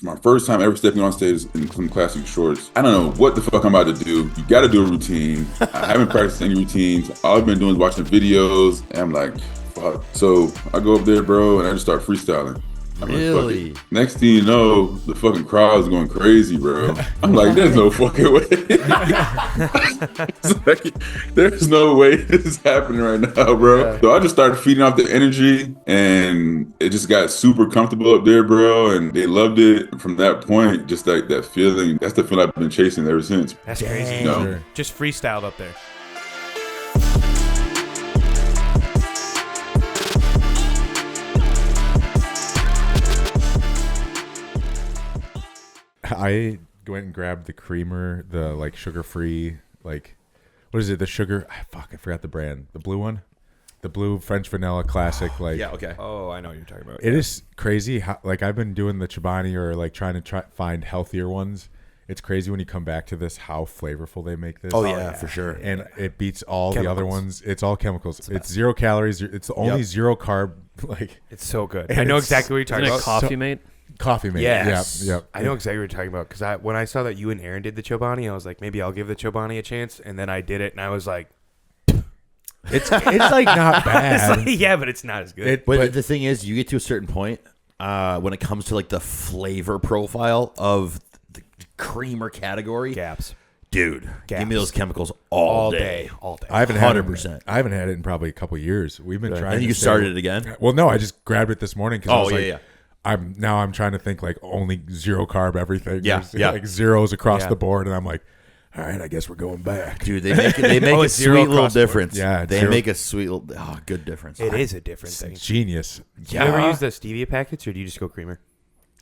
My first time ever stepping on stage in some classic shorts. I don't know what the fuck I'm about to do. You got to do a routine. I haven't practiced any routines. All I've been doing is watching videos. And I'm like, fuck. So I go up there, bro, and I just start freestyling. I'm really? Like, fuck it. Next thing you know, the fucking crowd is going crazy, bro. I'm like, there's no fucking way. It's like, there's no way this is happening right now, bro. So I just started feeding off the energy, and it just got super comfortable up there, bro. And they loved it. And from that point, just like that feeling, that's the feeling I've been chasing ever since. That's crazy. You know? Sure. Just freestyled up there. I went and grabbed the creamer, the like sugar-free, like, what is it? The sugar, fuck, I forgot the brand. The blue one? The blue French vanilla classic. Like, Yeah, okay. Oh, I know what you're talking about. it is crazy how, like, I've been doing the Chobani or like trying to find healthier ones. It's crazy when you come back to this how flavorful they make this. Oh, yeah, for sure. And it beats all the other ones. It's all chemicals. It's 0 calories. It's the only 0 carb. Like, It's so good. And I know it's- exactly what you're talking Isn't about. it Coffee Mate? coffee mate. Yes. Yeah. I know exactly what you're talking about because when I saw that you and Aaron did the Chobani, I was like, maybe I'll give the Chobani a chance. And then I did it, and I was like, It's like not bad. it's like, yeah, but it's not as good. But the thing is, you get to a certain point when it comes to like the flavor profile of the creamer category. Gaps. Dude, Gaps. give me those chemicals all day. All day. I haven't had 100%. I haven't had it in probably a couple of years. We've been trying. And to you stay- started it again? Well, no, I just grabbed it this morning because I was yeah, like, yeah. I'm trying to think like only 0 carb everything. Yeah, There's, yeah. like zeros across Yeah. the board, and I'm like, all right, I guess we're going back. Dude, they make Oh, a it's zero sweet little across the board. difference. Yeah, they zero. make a sweet little good difference. It is a different It's thing. genius. Do you ever use the stevia packets, or do you just go creamer?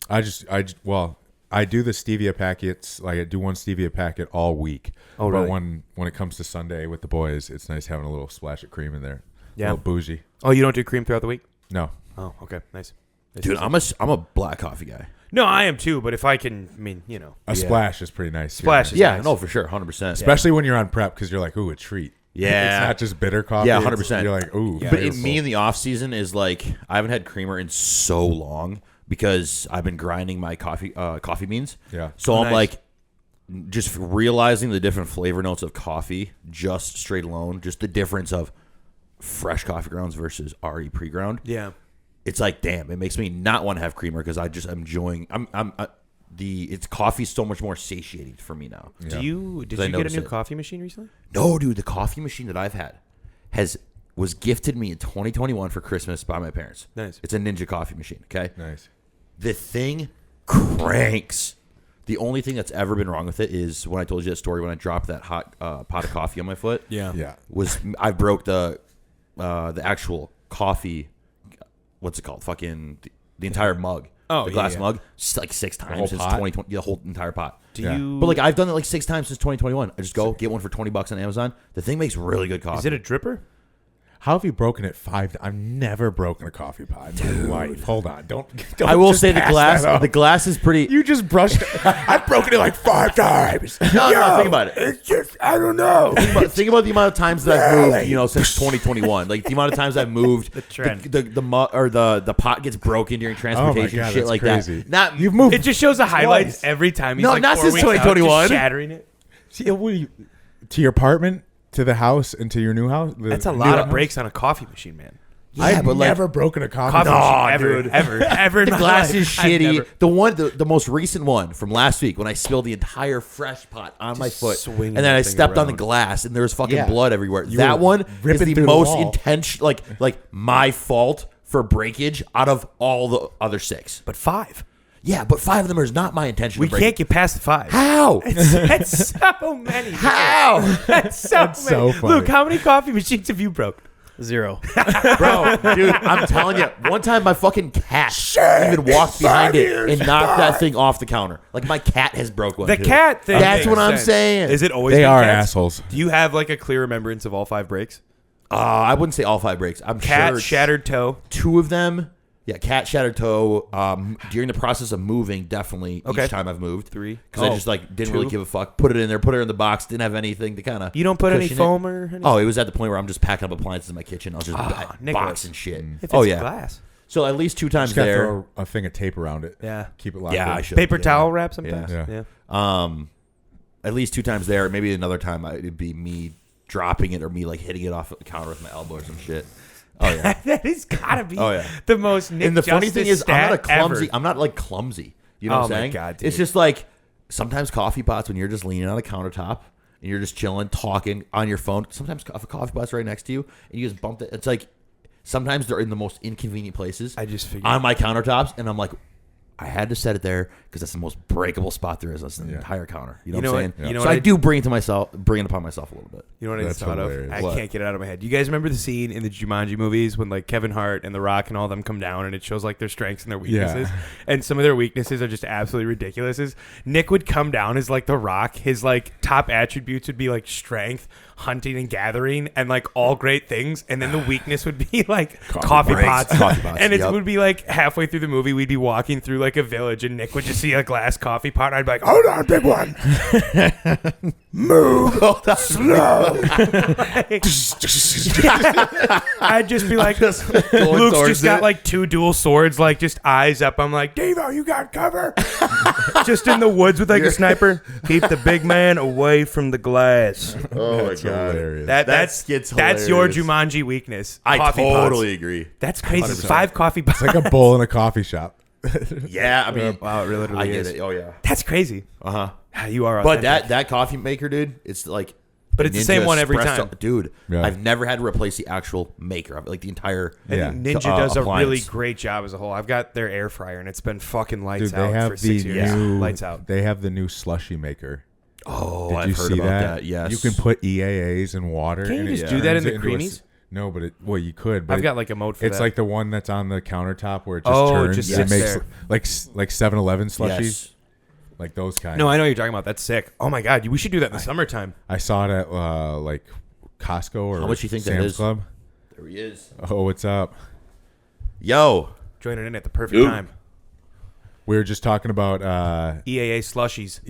I do the stevia packets. Like I do one stevia packet all week. Oh, really? But when it comes to Sunday with the boys, it's nice having a little splash of cream in there. Yeah. A little bougie. Oh, you don't do cream throughout the week? No. Oh, okay, nice. Dude, I'm a black coffee guy. No, I am too. But if I can, I mean, you know, A splash is pretty nice. Splash is Yeah, nice. no, for sure, 100%. Especially when you're on prep because you're like, ooh, a treat. Yeah. It's not just bitter coffee. Yeah, it's- 100%. You're like, ooh. Yeah. But flavorful. me in the off season is like I haven't had creamer in so long because I've been grinding my coffee beans. Yeah. So Oh, I'm nice. like just realizing the different flavor notes of coffee just straight alone, just the difference of fresh coffee grounds versus already pre-ground. Yeah. It's like, damn, it makes me not want to have creamer because I just am enjoying. It's coffee's so much more satiating for me now. Did I you get a noticed new it. coffee machine recently? No, dude, the coffee machine that I've had was gifted me in 2021 for Christmas by my parents. Nice. It's a Ninja coffee machine. Okay, Nice. the thing cranks. The only thing that's ever been wrong with it is when I told you that story when I dropped that hot pot of coffee on my foot. Yeah. Was I broke the actual coffee? What's it called? Fucking the entire mug. Oh, the glass yeah. mug. Like 6 times whole since pot? 2020. The whole entire pot. Do Yeah. you? But like I've done it like 6 times since 2021. I just go get one for $20 on Amazon. The thing makes really good coffee. is it a dripper? How have you broken it 5? I've never broken a coffee pot in my life. Hold on. Don't I will just say the pass glass. that up. The glass is pretty. You just brushed it. I've broken it like 5 times. No, think about it. It's just, I don't know. Think about the amount of times that I've moved, since 2021. Like the amount of times I've moved, the trend. the mug or the pot gets broken during transportation, God, shit that's like crazy. that. Not You've moved. It just shows the highlights every time. He's No, like not 4 since weeks out, just 2021. shattering it. See, what do you, to your apartment, to the house, and to your new house. That's a lot of breaks on a coffee machine, man. I've but like- never broken a coffee. Coffee pot. machine ever. In The my glass life. is I've shitty. never- The most recent one from last week when I spilled the entire fresh pot on my foot, swinging and then I that thing stepped on the around. glass, and there was fucking Yeah. blood everywhere. You That were one is ripping the through the most wall. intense, like my fault for breakage out of all the other 6. But 5. Yeah, but 5 of them is not my intention. We to break. can't get past the 5. How? That's so many. How? That's so many. so funny. Luke, how many coffee machines have you broke? 0. Bro, dude, I'm telling you, one time my fucking cat even walked behind it and knocked that thing off the counter. Like my cat has broke one. The too. cat thing. That's makes what I'm sense. saying. Is it always They been are cats? assholes. Do you have like a clear remembrance of all 5 breaks? I wouldn't say all 5 breaks. I'm Cat, sure it's shattered toe. 2 of them. Yeah, cat, shattered toe. During the process of moving, definitely Okay. each time I've moved. 3. Because I just like didn't really 2. give a fuck. Put it in there, put it in the box. Didn't have anything to kind of. You don't put any cushion it. foam or anything? Oh, it was at the point where I'm just packing up appliances in my kitchen. I was just Nicholas. boxing shit. If Oh it's yeah, glass. So at least 2 times Just gotta there. throw a thing of tape around it. Yeah. Keep it locked. Yeah, in. I should. Paper yeah. towel wrap sometimes. Yeah. At least 2 times there. Maybe another time it'd be me dropping it or me like hitting it off the counter with my elbow or some shit. Oh yeah. That has gotta be Oh, yeah. the most Nick And the funny Justice thing is, I'm not a stat clumsy. ever. I'm not like clumsy. You know Oh what I'm my saying? God, dude. It's just like sometimes coffee pots when you're just leaning on a countertop and you're just chilling, talking on your phone. Sometimes if a coffee pot's right next to you and you just bump it. It's like sometimes they're in the most inconvenient places. I just figured. on my countertops, and I'm like, I had to set it there because that's the most breakable spot there is. That's the entire counter. You know what I'm saying? what? You know so what I do bring it upon myself a little bit. You know what I That's just thought of? hilarious. I What? can't get it out of my head. You guys remember the scene in the Jumanji movies when like Kevin Hart and The Rock and all them come down and it shows like their strengths and their weaknesses? Yeah. And some of their weaknesses are just absolutely ridiculous. Nick would come down as like The Rock. His like top attributes would be like strength, hunting and gathering, and like all great things. And then the weakness would be like coffee breaks. pots. Coffee pots, And it yep. would be like halfway through the movie, we'd be walking through like a village and Nick would just see a glass coffee pot. And I'd be like, hold on, big one. Move slow. I'd just be like, Luke's just got like 2 dual swords, like just eyes up. I'm like, Devo, you got cover. Just in the woods with like a sniper. Keep the big man away from the glass. Oh That's hilarious. That's skit's that's your hilarious. Jumanji weakness. I Coffee totally pots. agree. That's crazy. 100%. 5 coffee pots. It's like a bowl in a coffee shop. Yeah, I mean, Wow, it literally I get is. it. Oh yeah. That's crazy. Uh huh. You are. But authentic. that coffee maker, dude, it's like. But it's the same one every espresso- time. dude. Yeah. I've never had to replace the actual maker of it, like the entire. I Yeah. think Ninja does a really appliance. great job as a whole. I've got their air fryer and it's been fucking lights Dude, they out have for the 6 years. new. Lights out. They have the new slushy maker. Oh, Did I've you heard see about that? that. Yes, You can put EAAs in water. Can't you and it just do that turns in the it into a creamies? no, but you could. But I've got like a mode for It's that. like the one that's on the countertop where it just Oh, it turns. just it sits makes there. like 7-Eleven slushies, yes. like those kind. No, I know what you're talking about. That's sick. Oh my god, we should do that in the summertime. I saw it at like Costco or How much you think that Sam's is? Club. There he is. Oh, what's up? Yo, Joining in at the perfect Ooh. time. We were just talking about EAA slushies.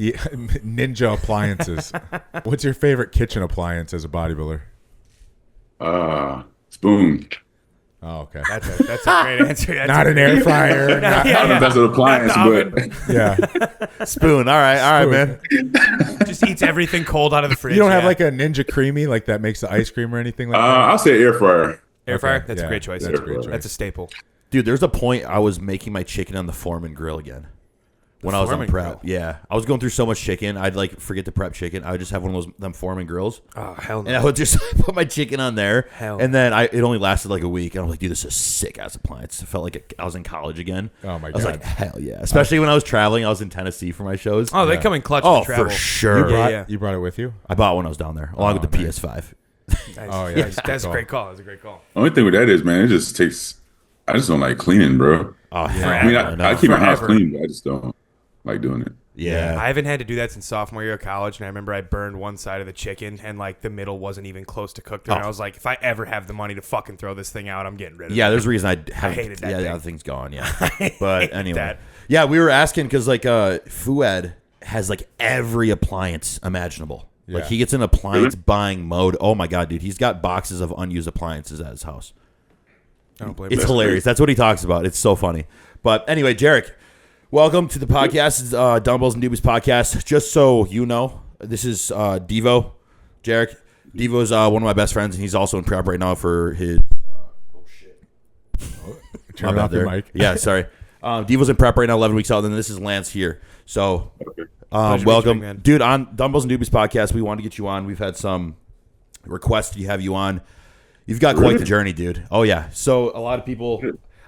Ninja appliances. What's your favorite kitchen appliance as a bodybuilder? Spoon. Oh, okay. That's a great answer. That's Not a an great- air fryer. Yeah, I don't know yeah. if that's an appliance, Not the but Yeah. spoon. All right, man. Just eats everything cold out of the fridge. You don't have yeah. like a Ninja Creamy like that makes the ice cream or anything like that? I'll say air fryer. air fryer. Okay, That's a yeah, great choice. that's a great choice. That's a staple. Dude, there's a point I was making my chicken on the Foreman grill again. When I was on Foreman prep, grill? yeah, I was going through so much chicken, I'd like forget to prep chicken. I would just have one of them Foreman grills, Oh hell no. and I would just put my chicken on there. Hell. And then it only lasted like a week, and I'm like, dude, this is a sick ass appliance. It felt like I was in college again. Oh, my I was God. like, hell yeah! Especially when I was traveling, I was in Tennessee for my shows. Oh, they come in clutch Oh, to travel. for sure. Yeah. You brought it with you? I bought when I was down there, along with the nice. PS5. Nice. Oh, yeah, That's, good a call. great call. That's a great call. Only thing with that is, man, it just takes. I just don't like cleaning, bro. Oh, I mean, I keep my house clean, but I just don't like doing it. Yeah. I haven't had to do that since sophomore year of college, and I remember I burned one side of the chicken, and like the middle wasn't even close to cooked. And Oh. I was like, if I ever have the money to fucking throw this thing out, I'm getting rid of it. Yeah, there's a reason I haven't. hated that yeah, the thing. other thing's gone. Yeah, but hated anyway, that. yeah, we were asking because like Fuad has like every appliance imaginable. Like Yeah. he gets in appliance buying mode. Oh my god, dude, he's got boxes of unused appliances at his house. I don't blame It's you. hilarious. That's what he talks about. It's so funny. But anyway, Jarek, welcome to the podcast. It's Dumbbells and Doobies podcast. Just so you know, this is Devo. Jarek. Devo's one of my best friends, and he's also in prep right now for his. Turn My off bad your there. mic. Yeah, sorry. Devo's in prep right now, 11 weeks out, and then this is Lance here. So, Pleasure to meet you, welcome. man. Dude, on Dumbbells and Doobies podcast, we wanted to get you on. We've had some requests to have you on. You've got quite the journey, dude. Oh, yeah. So, a lot of people,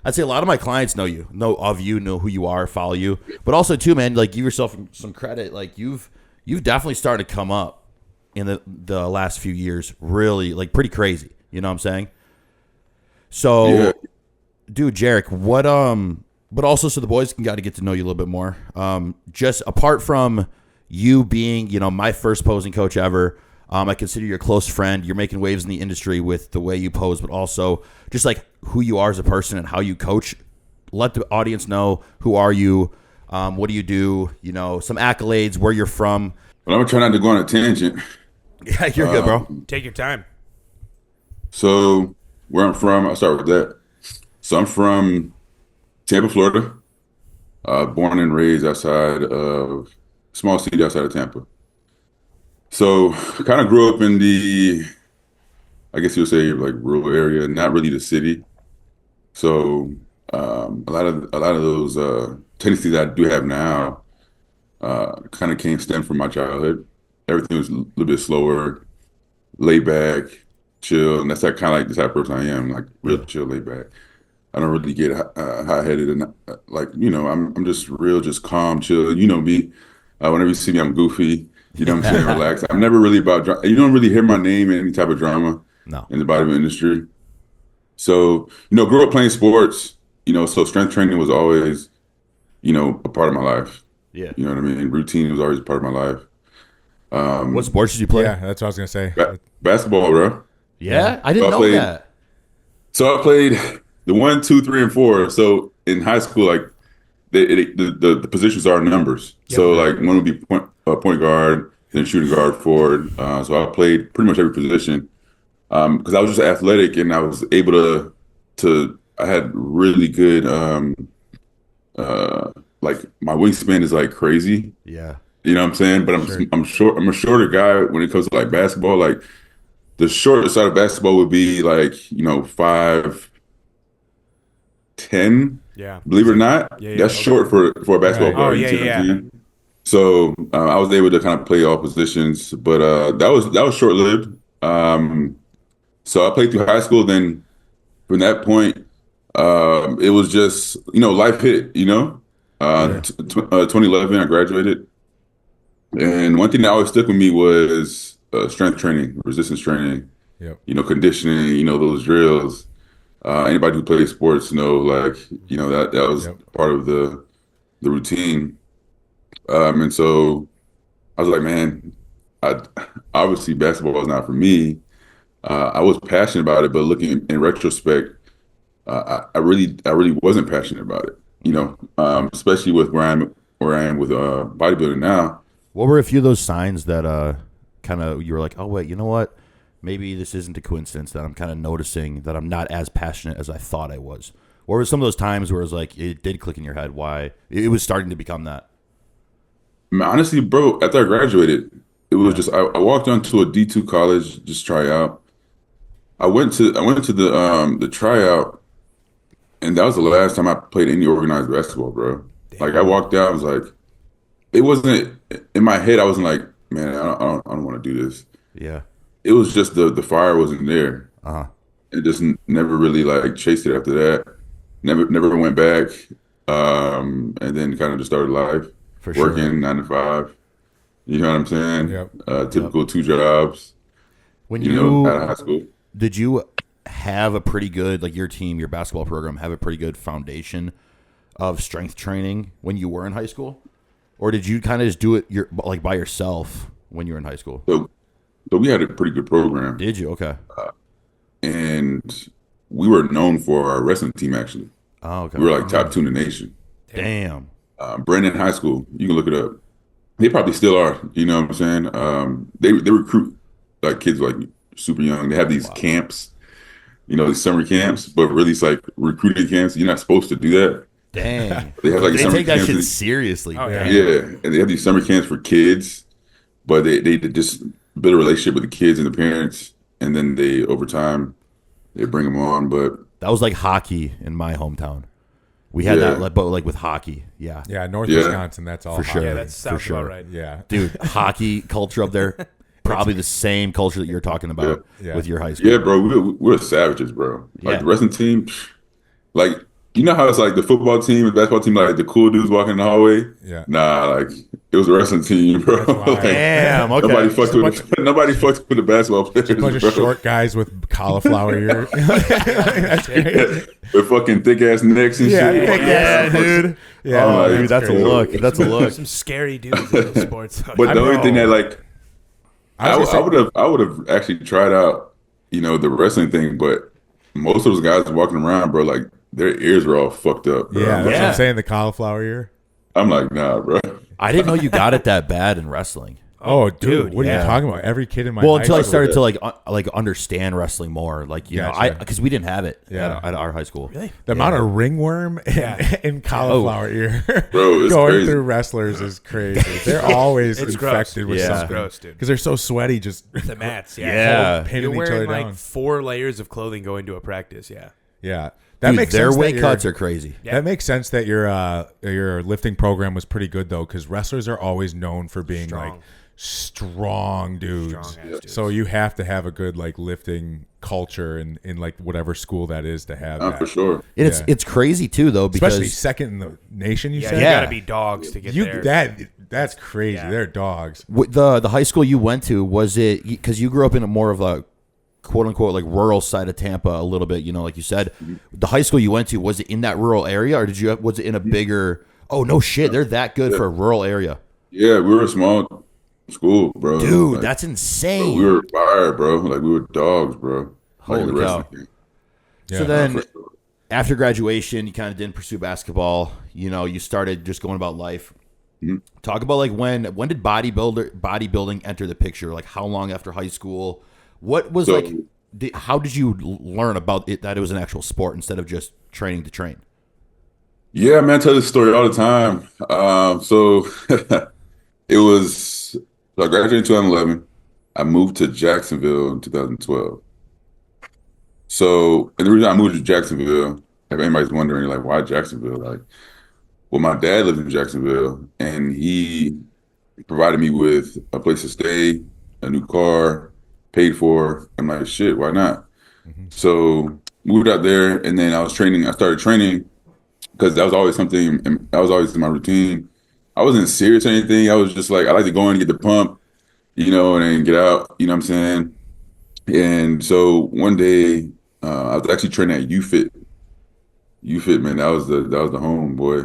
I'd say a lot of my clients know you, know who you are, follow you. But also, too, man, like, give yourself some credit. Like, you've definitely started to come up in the last few years, really, like, pretty crazy. You know what I'm saying? So, Yeah. dude, Jarek, what but also so the boys can get to know you a little bit more. Just apart from you being, my first posing coach ever, I consider you a close friend. You're making waves in the industry with the way you pose, but also just like who you are as a person and how you coach. Let the audience know who are you, what do you do, some accolades, where you're from. But I'm gonna try not to go on a tangent. Yeah, you're good, bro. Take your time. So where I'm from, I'll start with that. So I'm from Tampa, Florida. Born and raised outside of small city outside of Tampa. So kind of grew up in the, I guess you would say like rural area, not really the city. So a lot of those tendencies that I do have now kind of stem from my childhood. Everything was a little bit slower, laid back, chill, and that's that kind of like the type of person I am, like real chill, laid back. I don't really get hot-headed and like I'm just real, just calm, chill. You know me. Whenever you see me, I'm goofy. You know what I'm saying? Relaxed. I'm never really about drama. You don't really hear my name in any type of drama in the bodybuilding industry. So grew up playing sports. So strength training was always a part of my life. Yeah. You know what I mean? Routine was always a part of my life. What sports did you play? Yeah, that's what I was gonna say. Basketball, bro. Yeah, I didn't know that. So I played the 1, 2, 3, and 4. So in high school, like the positions are numbers. Yep. So like one would be point guard, then shooting guard, forward. So I played pretty much every position because I was just athletic and I was able to. I had really good like my wingspan is like crazy. Yeah. You know what I'm saying? But I'm short. I'm a shorter guy when it comes to like basketball. Like the shortest side of basketball would be like 5'10". Yeah. Believe it or not, that's short for a basketball player. Oh yeah. So I was able to kind of play all positions, but that was short lived. So I played through high school. Then from that point, it was just life hit. 2011, I graduated. And one thing that always stuck with me was strength training, resistance training, conditioning, those drills. Anybody who plays sports know, that was part of the routine. And so I was like, man, obviously basketball is not for me. I was passionate about it, but looking in retrospect, I really wasn't passionate about it, especially with where I am with bodybuilding now. What were a few of those signs that kind of you were like, oh, wait, you know what? Maybe this isn't a coincidence that I'm kind of noticing that I'm not as passionate as I thought I was. What were some of those times where it was like it did click in your head why it was starting to become that? Honestly, bro, after I graduated, it was just I walked onto a D2 college, just try out. I went to the tryout, and that was the last time I played any organized basketball, bro. Damn. Like I walked out, I was like, it wasn't in my head. I wasn't like, man, I don't want to do this. Yeah. It was just the fire wasn't there. It just never really like chased it after that. Never went back. And then kind of just started life. Working 9 to 5. You know what I'm saying? Yep. Typical 2 jobs. When you out of high school. Did you have a pretty good, like your team, your basketball program, have a pretty good foundation of strength training when you were in high school? Or did you kind of just do it by yourself when you were in high school? So we had a pretty good program. Did you? Okay. And we were known for our wrestling team, actually. Oh, okay. We were like top 2 in the nation. Damn. Brandon High School, you can look it up. They probably still are, you know what I'm saying? They recruit like kids like super young. They have these camps, these summer camps, but really it's like recruiting camps. You're not supposed to do that. Dang. They have like they take that shit seriously. Oh, yeah. And they have these summer camps for kids, but they just build a relationship with the kids and the parents, and then over time they bring them on. But that was like hockey in my hometown. We had that, but like with hockey, Yeah, North Wisconsin, that's all for hockey. sure. Yeah, that sounds about right. Yeah, dude, hockey culture up there, probably the same culture that you're talking about with your high school. Yeah, bro, we're savages, bro. Like the wrestling team, like you know how it's like the football team and basketball team, like the cool dudes walking in the hallway. Yeah, nah, like it was a wrestling team, bro. Like, damn, okay. Nobody fucked with the basketball players. A bunch of short guys with cauliflower ear. That's great. With fucking thick ass necks and shit. Yeah, dude. Yeah, dude, that's a look. That's a look. Some scary dudes in those sports. But the only thing that like I would have actually tried out, the wrestling thing, but most of those guys walking around, bro, like their ears were all fucked up, bro. Yeah, that's what I'm saying, the cauliflower ear. I'm like, nah, bro. I didn't know you got it that bad in wrestling. Oh, dude, what are you talking about? Every kid in my until I high started school. to like understand wrestling more, like you know, Gotcha. because we didn't have it Yeah. at our high school. Really? The amount of ringworm and cauliflower ear Bro, it's going crazy. through wrestlers is crazy. They're always It's infected gross. with Yeah. something. It's gross, dude. Because they're so sweaty, just The mats, Yeah. pinning You're each other wearing like down. 4 layers of clothing going to a practice. Yeah. Yeah, that Dude, makes their sense. weight that cuts your- are crazy. Yeah. That makes sense that your lifting program was pretty good though, because wrestlers are always known for being Strong. like strong dudes. Strong-ass dudes. So you have to have a good like lifting culture in like whatever school that is to have that. For sure. And Yeah. it's crazy too though, because Especially second in the nation. You Yeah, said you Yeah. gotta be dogs to get you there. that's crazy. Yeah. They're dogs. the high school you went to, was it because you grew up in a more of a quote unquote like rural side of Tampa a little bit, you know, like you said, the high school you went to, was it in that rural area, or was it in a bigger? Oh no shit, they're that good for a rural area, Yeah, we were a small school, bro. dude. Like, That's insane. we were fire, bro. Like we were dogs, bro. Like Holy the rest cow. of the Yeah. So then, for sure. after graduation, you kind of didn't pursue basketball. You know, you started just going about life. Talk about like when did bodybuilding enter the picture? Like how long after high school? What was So- like? How did you learn about it, that it was an actual sport instead of just training to train? Yeah, man, I tell this story all the time. So it was, so I graduated in 2011. I moved to Jacksonville in 2012. So, and the reason I moved to Jacksonville, if anybody's wondering, like, why Jacksonville? Like, well, my dad lived in Jacksonville, and he provided me with a place to stay, a new car, paid for. I'm like, shit, why not? So moved out there, and then I started training because that was always something, and that was always in my routine. I wasn't serious or anything. I was just like, I like to go in and get the pump, you know, and then get out, you know what I'm saying? And so one day, I was actually training at UFIT. UFIT, man, that was the home, boy.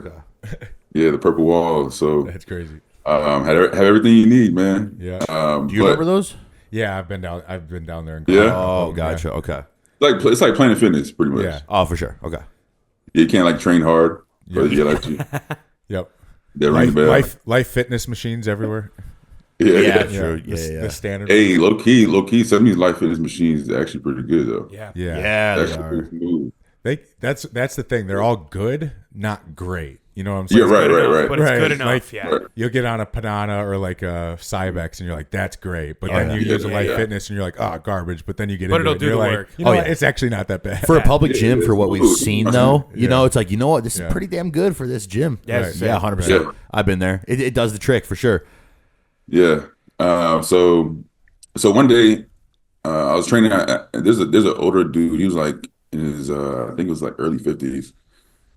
Yeah, the purple wall. So That's crazy. had everything you need, man. Yeah. Do you remember those? Yeah, I've been down there. Yeah? Oh, gotcha. Okay. It's like Planet Fitness, pretty much. Yeah. Oh, for sure. Okay. You can't like train hard, but you like to. Yep. They ring the Life, bell. life fitness machines everywhere. Yeah, Yeah. true. The, Yeah. the standard. Hey, low key, some of these life fitness machines are actually pretty good though. Yeah. Yeah. Yeah, they Actually are. pretty smooth. That's the thing. They're all good, not great. You know what I'm saying? Yeah, right, Good right, enough, right. But it's Right, good enough. like- Yeah. Right. You'll get on a Panana or like a Cybex, and you're like, "That's great," but then yeah. you use a Yeah, Life yeah. Fitness, and you're like, "Oh, garbage." But then you get But into it'll it, do and you're the like, work. "You know Oh, what? yeah. It's actually not that bad." For a public Yeah, gym, yeah, for what we've smooth. seen, Awesome. though, you Yeah. know, it's like, you know what, this is Yeah. pretty damn good for this gym. Yes, Right. sir. Yeah, 100%. Yeah. I've been there. It does the trick for sure. Yeah. So one day, I was training. There's an older dude. He was like in his I think it was like early 50s,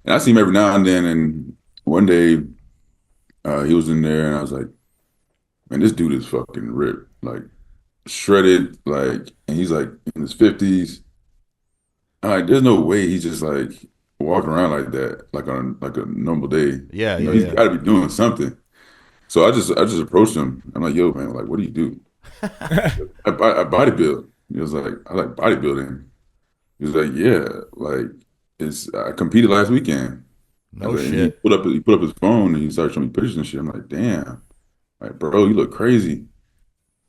and I see him every now and then. And one day, he was in there, and I was like, "Man, this dude is fucking ripped, like shredded, like." And he's like in his 50s. I'm like, "There's no way he's just like walking around like that, like on like a normal day. Yeah, You know, yeah, he's yeah. got to be doing something." So I just approached him. I'm like, "Yo, man, like, what do you do?" I bodybuild. He was like, "I like bodybuilding." He was like, "Yeah, like I competed last weekend." I No was like, shit. He put up his phone and he started showing me pictures and shit. I'm like, "Damn, like, bro, you look crazy."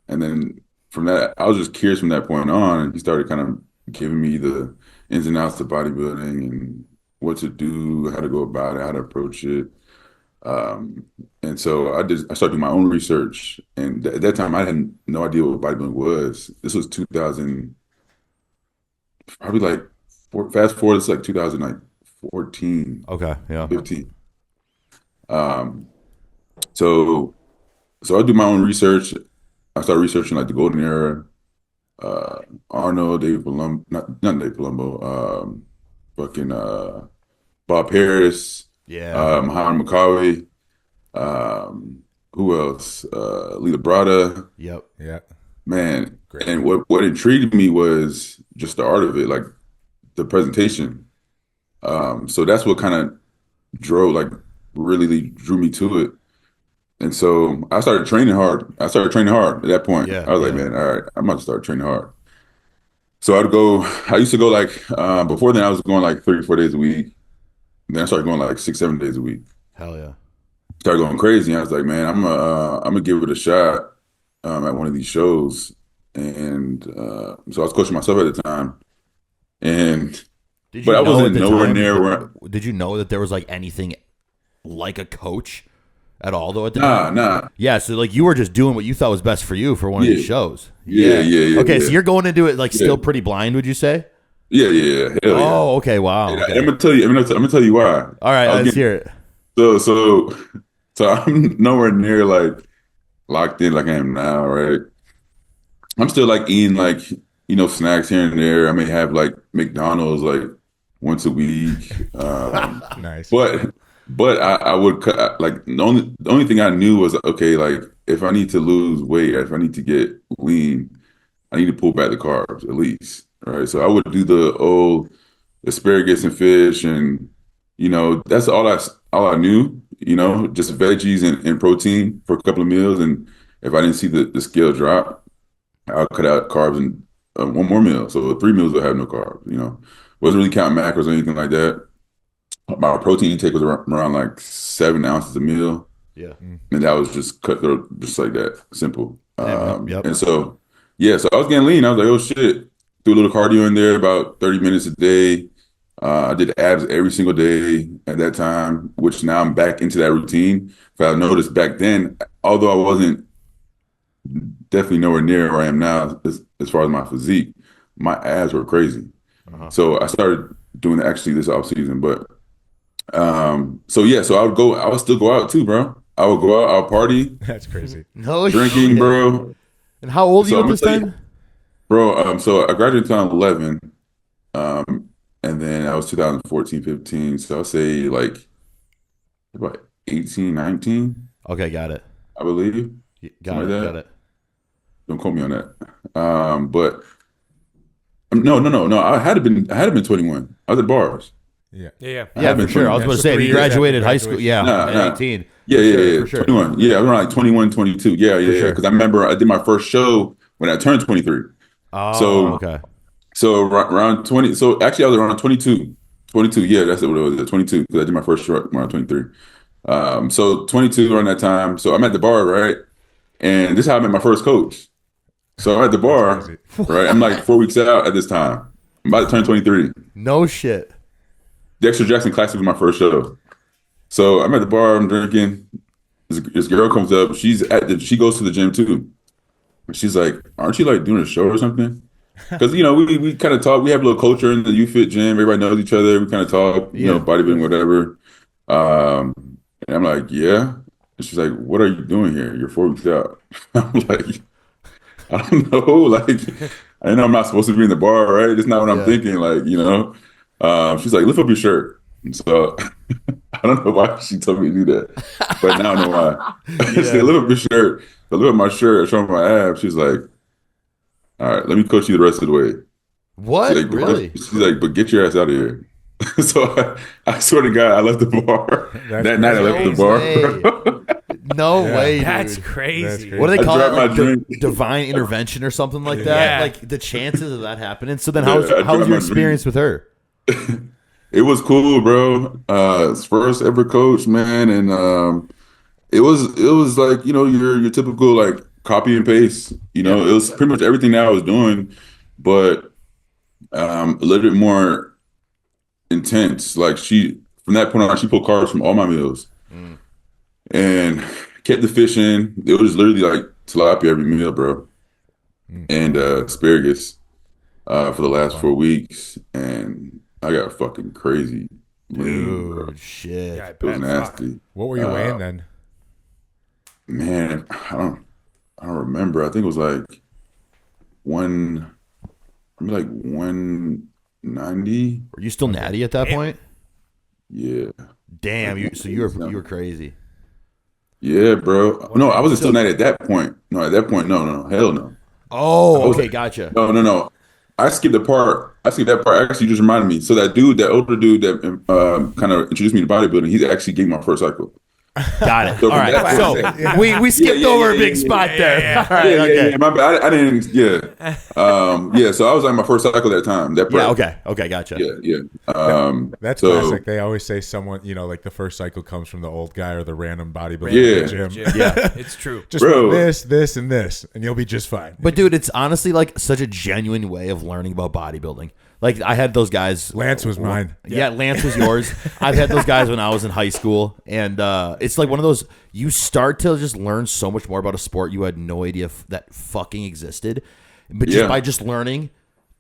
And then from that, I was just curious from that point on, and he started kind of giving me the ins and outs of bodybuilding and what to do, how to go about it, how to approach it. And so I started doing my own research, and at that time I had no idea what bodybuilding was. This was 2000, probably like fast forward, it's like 2014, Okay. Yeah. 15. So I do my own research. I started researching like the Golden Era, Arnold, David Palumbo, not David Palumbo, fucking Bob Harris, Yeah. Muhammad Makawi, who else? Lita Brada, Yep. Yeah. man. Great. And what intrigued me was just the art of it, like the presentation. So that's what kind of really drew me to it. And so I started training hard. At that point. Yeah, I was like, yeah. man, all right, I'm about to start training hard. So I used to go like, before then I was going like 3 or 4 days a week. Then I started going like 6, 7 days a week. Hell yeah. Started going crazy. I was like, man, I'm gonna give it a shot. at one of these shows, and so I was coaching myself at the time, and Did but you I know at wasn't the nowhere time? near where. Did you know that there was like anything like a coach at all though at the Nah, time? nah. Yeah, so like you were just doing what you thought was best for you for one of Yeah. these shows. Yeah. Okay, so you're going into it like Yeah. still pretty blind, would you say? Yeah. Hell yeah. Oh, okay, wow. And Okay. I'm gonna tell you. I'm gonna tell you why. All right, I'll let's get- hear it. So I'm nowhere near like locked in like I am now, right? I'm still like eating like snacks here and there. I may have like McDonald's like once a week, Nice. but I would cut like the only thing I knew was okay, like if I need to lose weight, if I need to get lean, I need to pull back the carbs at least, right? So I would do the old asparagus and fish, and that's all I knew. Just veggies and protein for a couple of meals, and if I didn't see the scale drop, I'll cut out carbs and one more meal. So 3 meals will have no carbs. Wasn't really counting macros or anything like that. My protein intake was around like 7 ounces a meal, Yeah. and that was just cut through just like that, simple. Yep. And so so I was getting lean. I was like, oh shit, do a little cardio in there, about 30 minutes a day. I did abs every single day at that time, which now I'm back into that routine. But I noticed back then, although I wasn't definitely nowhere near where I am now as far as my physique, my abs were crazy. So I started doing that actually this off season. But so I would still go out too, bro. I would go out, I'll party, That's crazy. No drinking, shit. bro. And how old are So you I'm at this gonna tell time? Bro, so I graduated in 2011, and then I was 2014, 15. So I'll say like about 18, 19, Okay, got it. I believe. Got Something it. like that. Got it. Don't quote me on that. But no. I had been 21. I was at bars. Yeah. Yeah. I Yeah, had for been sure. I was 21. going to So say, if 3 you years after graduated high school, graduation. yeah, Nah. at 18. Yeah. For sure. 21. Yeah, I was around like 21, 22. Yeah. sure. Because I remember I did my first show when I turned 23. Oh, So- okay. So around 20. So actually, I was around 22. 22. Yeah, that's what it was. 22 because I did my first show around 23. So 22 around that time. So I'm at the bar, right? And this is how I met my first coach. So I'm at the bar, crazy. right? I'm like 4 weeks out at this time. I'm about to turn 23. No shit. Dexter Jackson Classic was my first show. So I'm at the bar, I'm drinking. This girl comes up. She goes to the gym too. And she's like, "Aren't you like doing a show or something?" Because we kind of talk. We have a little culture in the UFit gym. Everybody knows each other. We kind of talk. Yeah. Bodybuilding, whatever. And I'm like, "Yeah." And she's like, "What are you doing here? You're 4 weeks out." I'm like, "I don't know. Like, I know I'm not supposed to be in the bar, right? It's not what I'm Yeah. thinking. Like, She's like, "Lift up your shirt." And so I don't know why she told me to do that, but now I know why. She said, "Lift up your shirt." I lift up my shirt, show my abs. She's like, "All right, let me coach you the rest of the way." What? She's like, Really? She's like, "But get your ass out of here." So I swear to God, I left the bar. That's That night I left the bar. No Yeah. way, That's dude. crazy. That's crazy. What do they I call it? dropped my Like drink. divine intervention or something like that? Yeah. Like the chances of that happening. So then Yeah, how I was dropped your my drink. experience with her? It was cool, bro. It's first ever coach, man, and it was like your typical like copy and paste. It was pretty much everything that I was doing, but a little bit more intense. Like from that point on, she pulled carbs from all my meals, and kept the fish in. It was literally like tilapia every meal, bro, and asparagus for the last 4 weeks, and I got fucking crazy. lean, bro. Dude, shit. Yeah, I It was bet. nasty. What were you weighing then? Man, I don't remember. I think it was like 190. Were you still natty at that Damn. point? Yeah. Damn, so you were crazy. Yeah, bro. No, I wasn't still natty at that point. No, at that point, no, hell no. Oh, was- okay, gotcha. No. I skipped that part. Actually, you just reminded me. So that older dude that kind of introduced me to bodybuilding, he's actually gave my first cycle. Got it. So All right. that's So what I'm saying. we skipped over a big spot there. All right. Okay. My bad. I didn't. Yeah. So I was on my first cycle that time. That Yeah. prep. Okay. Gotcha. Yeah. That's so, classic. They always say someone, like the first cycle comes from the old guy or the random bodybuilder Yeah. in the gym. Yeah. It's true. Just Bro. this, and this, and you'll be just fine. But dude, it's honestly like such a genuine way of learning about bodybuilding. Like I had those guys. Lance was mine. Yeah, Lance was yours. I've had those guys when I was in high school, and it's like one of those. You start to just learn so much more about a sport you had no idea that fucking existed, but just by just learning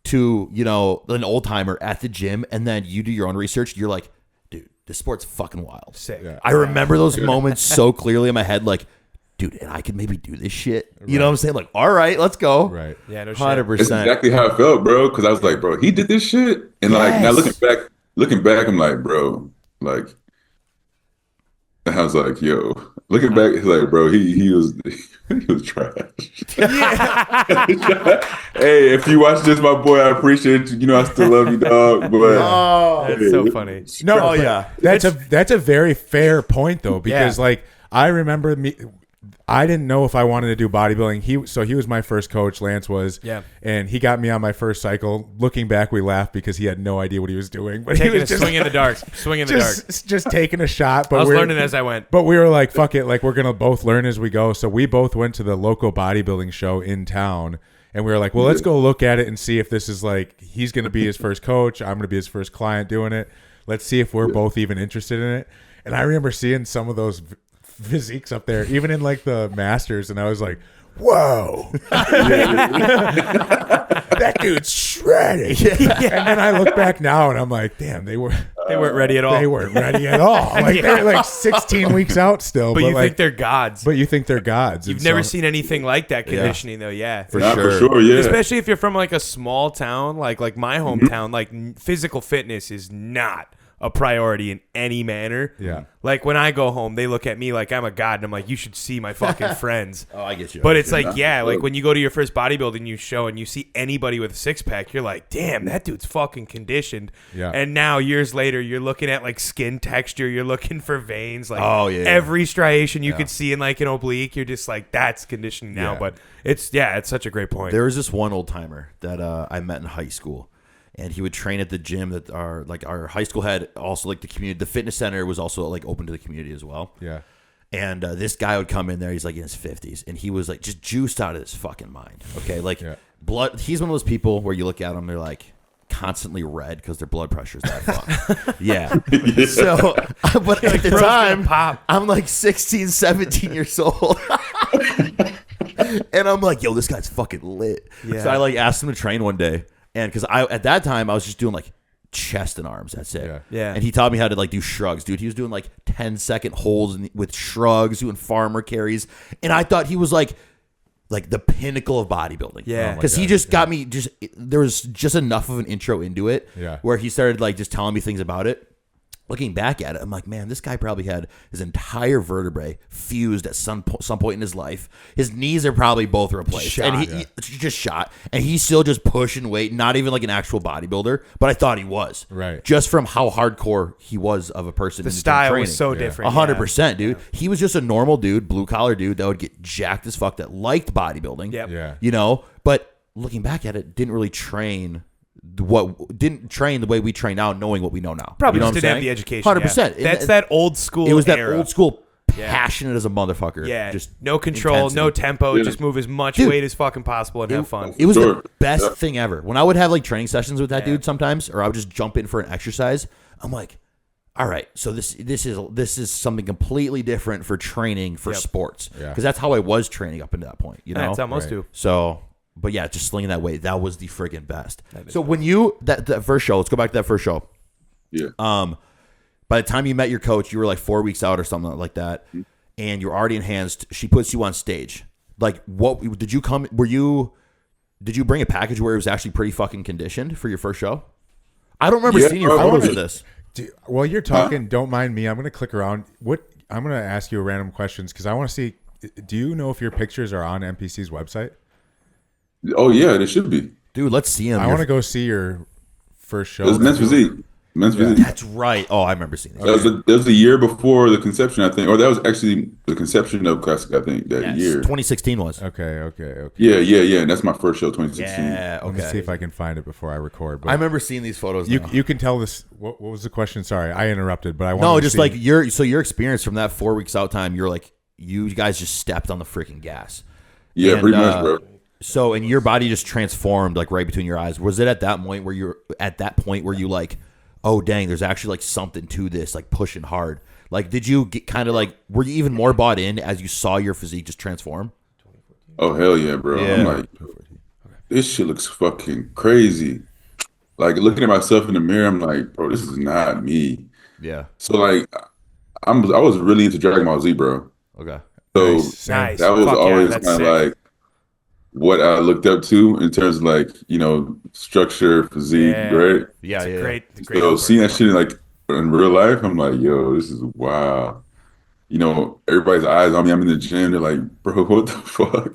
to an old timer at the gym, and then you do your own research. You're like, dude, this sport's fucking wild. Sick. Yeah. I remember those moments so clearly in my head, like, dude, and I could maybe do this shit. You know what I'm saying? Like, all right, let's go. Right. Yeah, no shit. 100%. That's exactly how I felt, bro. Because I was like, bro, he did this shit, and like now looking back, I'm like, bro, like, I was like, yo, looking back, it's like, bro, he was he was trash. Hey, if you watch this, my boy, I appreciate you. I still love you, dog. But That's so funny. No, yeah. That's a very fair point though, because like I remember I didn't know if I wanted to do bodybuilding. He was my first coach, Lance was. Yeah. And he got me on my first cycle. Looking back, we laughed because he had no idea what he was doing. But Taking he a was just swing in the dark. Swing in the dark. just taking a shot. But I was learning as I went. But we were like, fuck it, like we're gonna both learn as we go. So we both went to the local bodybuilding show in town. And we were like, well, let's go look at it and see if this is like he's gonna be his first coach. I'm gonna be his first client doing it. Let's see if we're both even interested in it. And I remember seeing some of those physiques up there, even in like the masters, and I was like, whoa, that dude's shredded. And then I look back now and I'm like, damn, they weren't ready at all. They weren't ready at all. Like they're like 16 weeks out still. But you like, think they're gods. But you think they're gods. You've never seen anything like that conditioning though. Yeah. For for sure. sure, yeah. Especially if you're from like a small town, like my hometown, like physical fitness is not a priority in any manner. Yeah. Like when I go home, they look at me like I'm a god, and I'm like, you should see my fucking friends. Oh, I get you. But it's like, like when you go to your first bodybuilding show and you see anybody with a six pack, you're like, damn, that dude's fucking conditioned. Yeah. And now years later, you're looking at like skin texture, you're looking for veins, like every striation you could see in like an oblique. You're just like, that's conditioning now. Yeah. But it's such a great point. There was this one old timer that I met in high school, and he would train at the gym that our high school had. Also, like the fitness center was also like open to the community as well. Yeah. And this guy would come in there. He's like in his 50s, and he was like just juiced out of his fucking mind. Okay, like blood. He's one of those people where you look at him, they're like constantly red because their blood pressure's that fucked. Yeah. So, but at the time, I'm like 16, 17 years old. And I'm like, yo, this guy's fucking lit. Yeah. So I like asked him to train one day. And because at that time I was just doing like chest and arms. That's it. Yeah. And he taught me how to like do shrugs, dude. He was doing like 10-second holds with shrugs, doing farmer carries, and I thought he was like the pinnacle of bodybuilding. Yeah. Because he just got me. There was just enough of an intro into it. Yeah. Where he started like just telling me things about it. Looking back at it, I'm like, man, this guy probably had his entire vertebrae fused at some point in his life. His knees are probably both replaced. And he just shot. And he's still just pushing weight, not even like an actual bodybuilder, but I thought he was. Right. Just from how hardcore he was of a person. The style was so different. 100%, dude. He was just a normal dude, blue collar dude that would get jacked as fuck that liked bodybuilding. Yep. Yeah. But looking back at it, didn't really train the way we train now, knowing what we know now. Probably you know just didn't have the education. 100%. That's that old school. It was that era. old school, passionate as a motherfucker. Yeah, just no control, intensity. no tempo. Just move as much weight as fucking possible and have fun. It was the best thing ever. When I would have like training sessions with that dude sometimes, or I would just jump in for an exercise, I'm like, all right, so this is something completely different for training for sports. Yeah. Because that's how I was training up until that point. You know, That's how most do. So, but yeah, just slinging that weight, that was the friggin' best. So when you that first show, let's go back to that first show. Yeah. By the time you met your coach, you were like 4 weeks out or something like that, and you're already enhanced. She puts you on stage. Like, what did you come? Did you bring a package where it was actually pretty fucking conditioned for your first show? I don't remember seeing your photos of this. While you're talking, don't mind me. I'm going to click around. I'm going to ask you random questions because I want to see. Do you know if your pictures are on NPC's website? Oh yeah, they should be. Dude, let's see him. I want to go see your first show. It's Men's Physique. Men's physique. That's right. Oh, I remember seeing That was a year before the conception, I think, or that was actually the conception of Classic, I think, that year. 2016 was. Okay. Yeah. And that's my first show, 2016. Yeah. Let me see Okay. if I can find it before I record. But I remember seeing these photos. you can tell this. What was the question? Sorry, I interrupted, but I wanted No, to just see. like your experience from that 4 weeks out time. You're like, you guys just stepped on the freaking gas. Yeah, And, pretty much, bro. So, and your body just transformed like right between your eyes. Was it at that point where you like, oh dang, there's actually like something to this, like pushing hard? Like, did you get kind of like, were you even more bought in as you saw your physique just transform? Oh hell yeah, bro! Yeah. I'm like, this shit looks fucking crazy. Like looking at myself in the mirror, I'm like, bro, this is not me. Yeah. So like, I was really into Dragon Ball Z, bro. Okay. So Nice. that was Fuck yeah, always that's kind of sick. like what I looked up to in terms of like, structure, physique, Yeah. right? Yeah. It's Yeah. a great So output. seeing that shit like in real life, I'm like, yo, this is wow. Everybody's eyes on me. I'm in the gym. They're like, bro, what the fuck?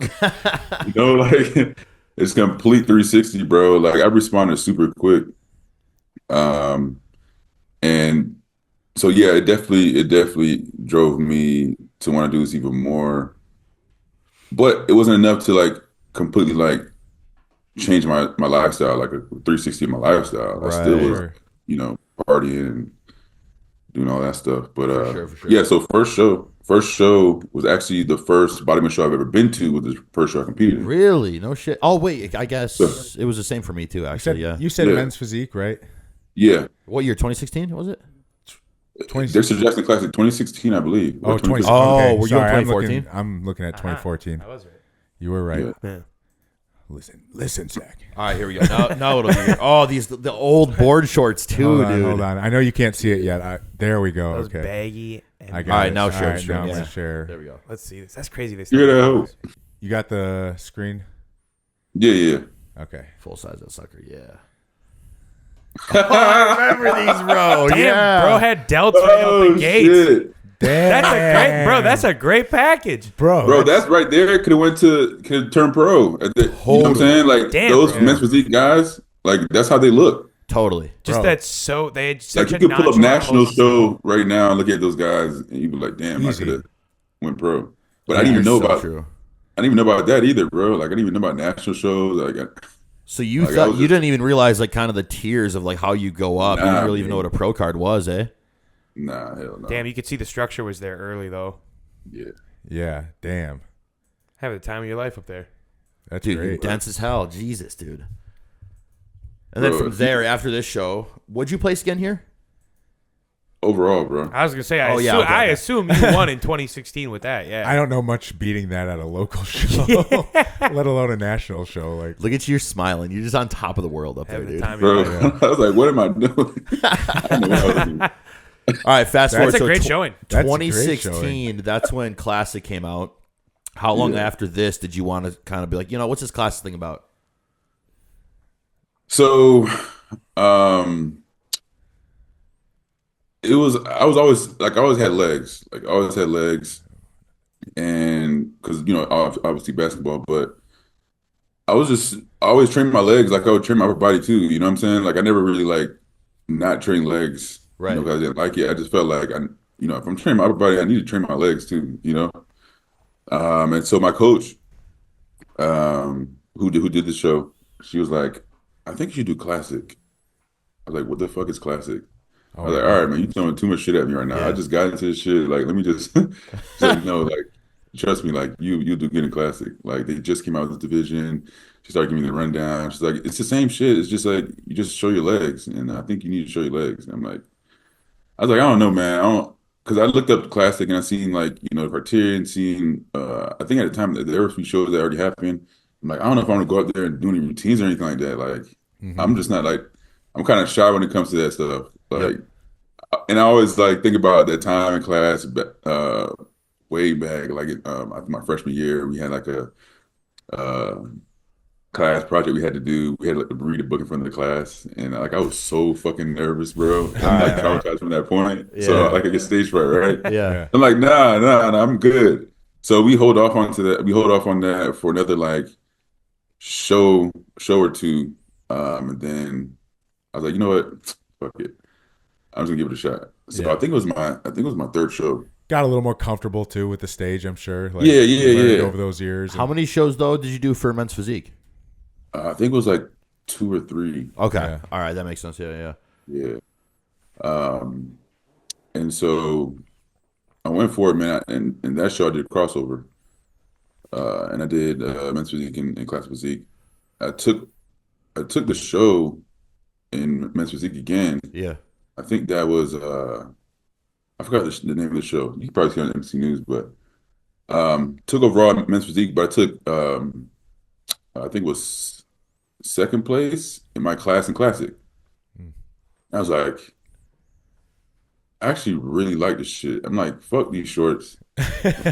Like it's complete 360, bro. Like I responded super quick. And so yeah, it definitely drove me to want to do this even more. But it wasn't enough to like completely like change my lifestyle, like a 360 of my lifestyle. I still was, Sure. partying and doing all that stuff. But For sure. yeah, so first show was actually the first bodybuilding show I've ever been to. Was the first show I competed in. Really? No shit. Oh wait, I guess it was the same for me too. Actually, yeah. You said Yeah. men's physique, right? Yeah, What year? 2016 was it? Dexter Jackson Classic 2016, I believe. Oh, Or 20. Oh, okay. were you in Sorry, 2014? I'm looking at 2014. I was right. You were right. Yeah. Yeah. Listen, Zach. All right, here we go. Now it'll be. Oh, the old board shorts too, dude. Hold on. I know you can't see it yet. There we go. Those Okay. baggy. And I got All right, it. now share All screen, Now I'm yeah. gonna share. There we go. Let's see this. That's crazy. They Hear that hope? You got the screen? Yeah. Okay. Full size that sucker. Yeah. I remember these, bro. Damn, bro had delts right out the gates. Shit. That's a great package. Bro, that's right there. Could turn pro. You know what I'm saying? Like Damn, those bro. men's physique guys, like that's how they look. Totally. Just Bro. that's so they had such Like you a could pull up nonchalant national pose. show right now and look at those guys, and you'd be like, "Damn, I Easy. could have went pro." But I didn't even know so about. true. I didn't even know about that either, bro. Like I didn't even know about national shows. Like So you Like, I thought was you just- didn't even realize like kind of the tiers of like how you go up. You Nah, didn't really even know man. what a pro card was, eh? nah, hell no. Damn, you could see the structure was there early though. Yeah. Yeah. Damn. Have the time of your life up there. That's Dude, great. dense as hell. Jesus, dude. And then Bro, from there, after this show, what'd you place again here? Overall, bro. I was gonna say, Oh, yeah, okay. I assume you won in 2016 with that. Yeah. I don't know much beating that at a local show, let alone a national show. Like, Look at you smiling. You're just on top of the world up there, Having the dude. time of Bro, your life. I was like, "What am I doing?" I don't know what I was doing. All right, fast forward. That's a So great showing. That's a great 2016, that's when Classic came out. How long after this did you want to kind of be like, what's this Classic thing about? So, I was always like, I always had legs. Like, I always had legs. And because, obviously basketball, but I always training my legs like I would train my upper body too. You know what I'm saying? Like, I never really like not train legs, Right. because I didn't like it. I just felt like, if I'm training my upper body, I need to train my legs too, And so my coach, who did the show, she was like, I think you should do Classic. I was like, what the fuck is Classic? I was like, all right, man, you're throwing too much shit at me right now. Yeah. I just got into this shit. Like, let me just like, trust me, like, you do good in Classic. Like, they just came out with this division. She started giving me the rundown. She's like, it's the same shit. It's just like, you just show your legs. And I think you need to show your legs. And I was like, I don't know, man. Because I looked up the Classic and I seen, like, the Criterion, I think at the time there were a few shows that already happened. I'm like, I don't know if I want to go out there and do any routines or anything like that. Like, I'm just not like, I'm kind of shy when it comes to that stuff. Like, and I always like think about that time in class, way back, like I think my freshman year, we had like a class project we had to do. We had to read a book in front of the class, and like I was so fucking nervous, bro. I'm like traumatized from that point. So like I get stage fright, right? Yeah. I'm like, nah, I'm good. So we hold off on that for another like show or two, and then I was like, you know what, fuck it. I was gonna give it a shot. So Yeah. I think it was my third show. Got a little more comfortable too with the stage, I'm sure. Like, Yeah, you learned yeah. over those years. How many shows though did you do for Men's Physique? I think it was like 2 or 3. Okay, Yeah. all right, that makes sense. Yeah. Yeah. And so I went for it, man. And that show I did crossover. And I did Men's Physique and Classic Physique. I took the show in Men's Physique again. Yeah. I think that was I forgot the name of the show. You can probably see it on MC News, but took overall Men's Physique, but I took I think it was second place in my class in Classic. I was like, I actually really like this shit. I'm like, fuck these shorts.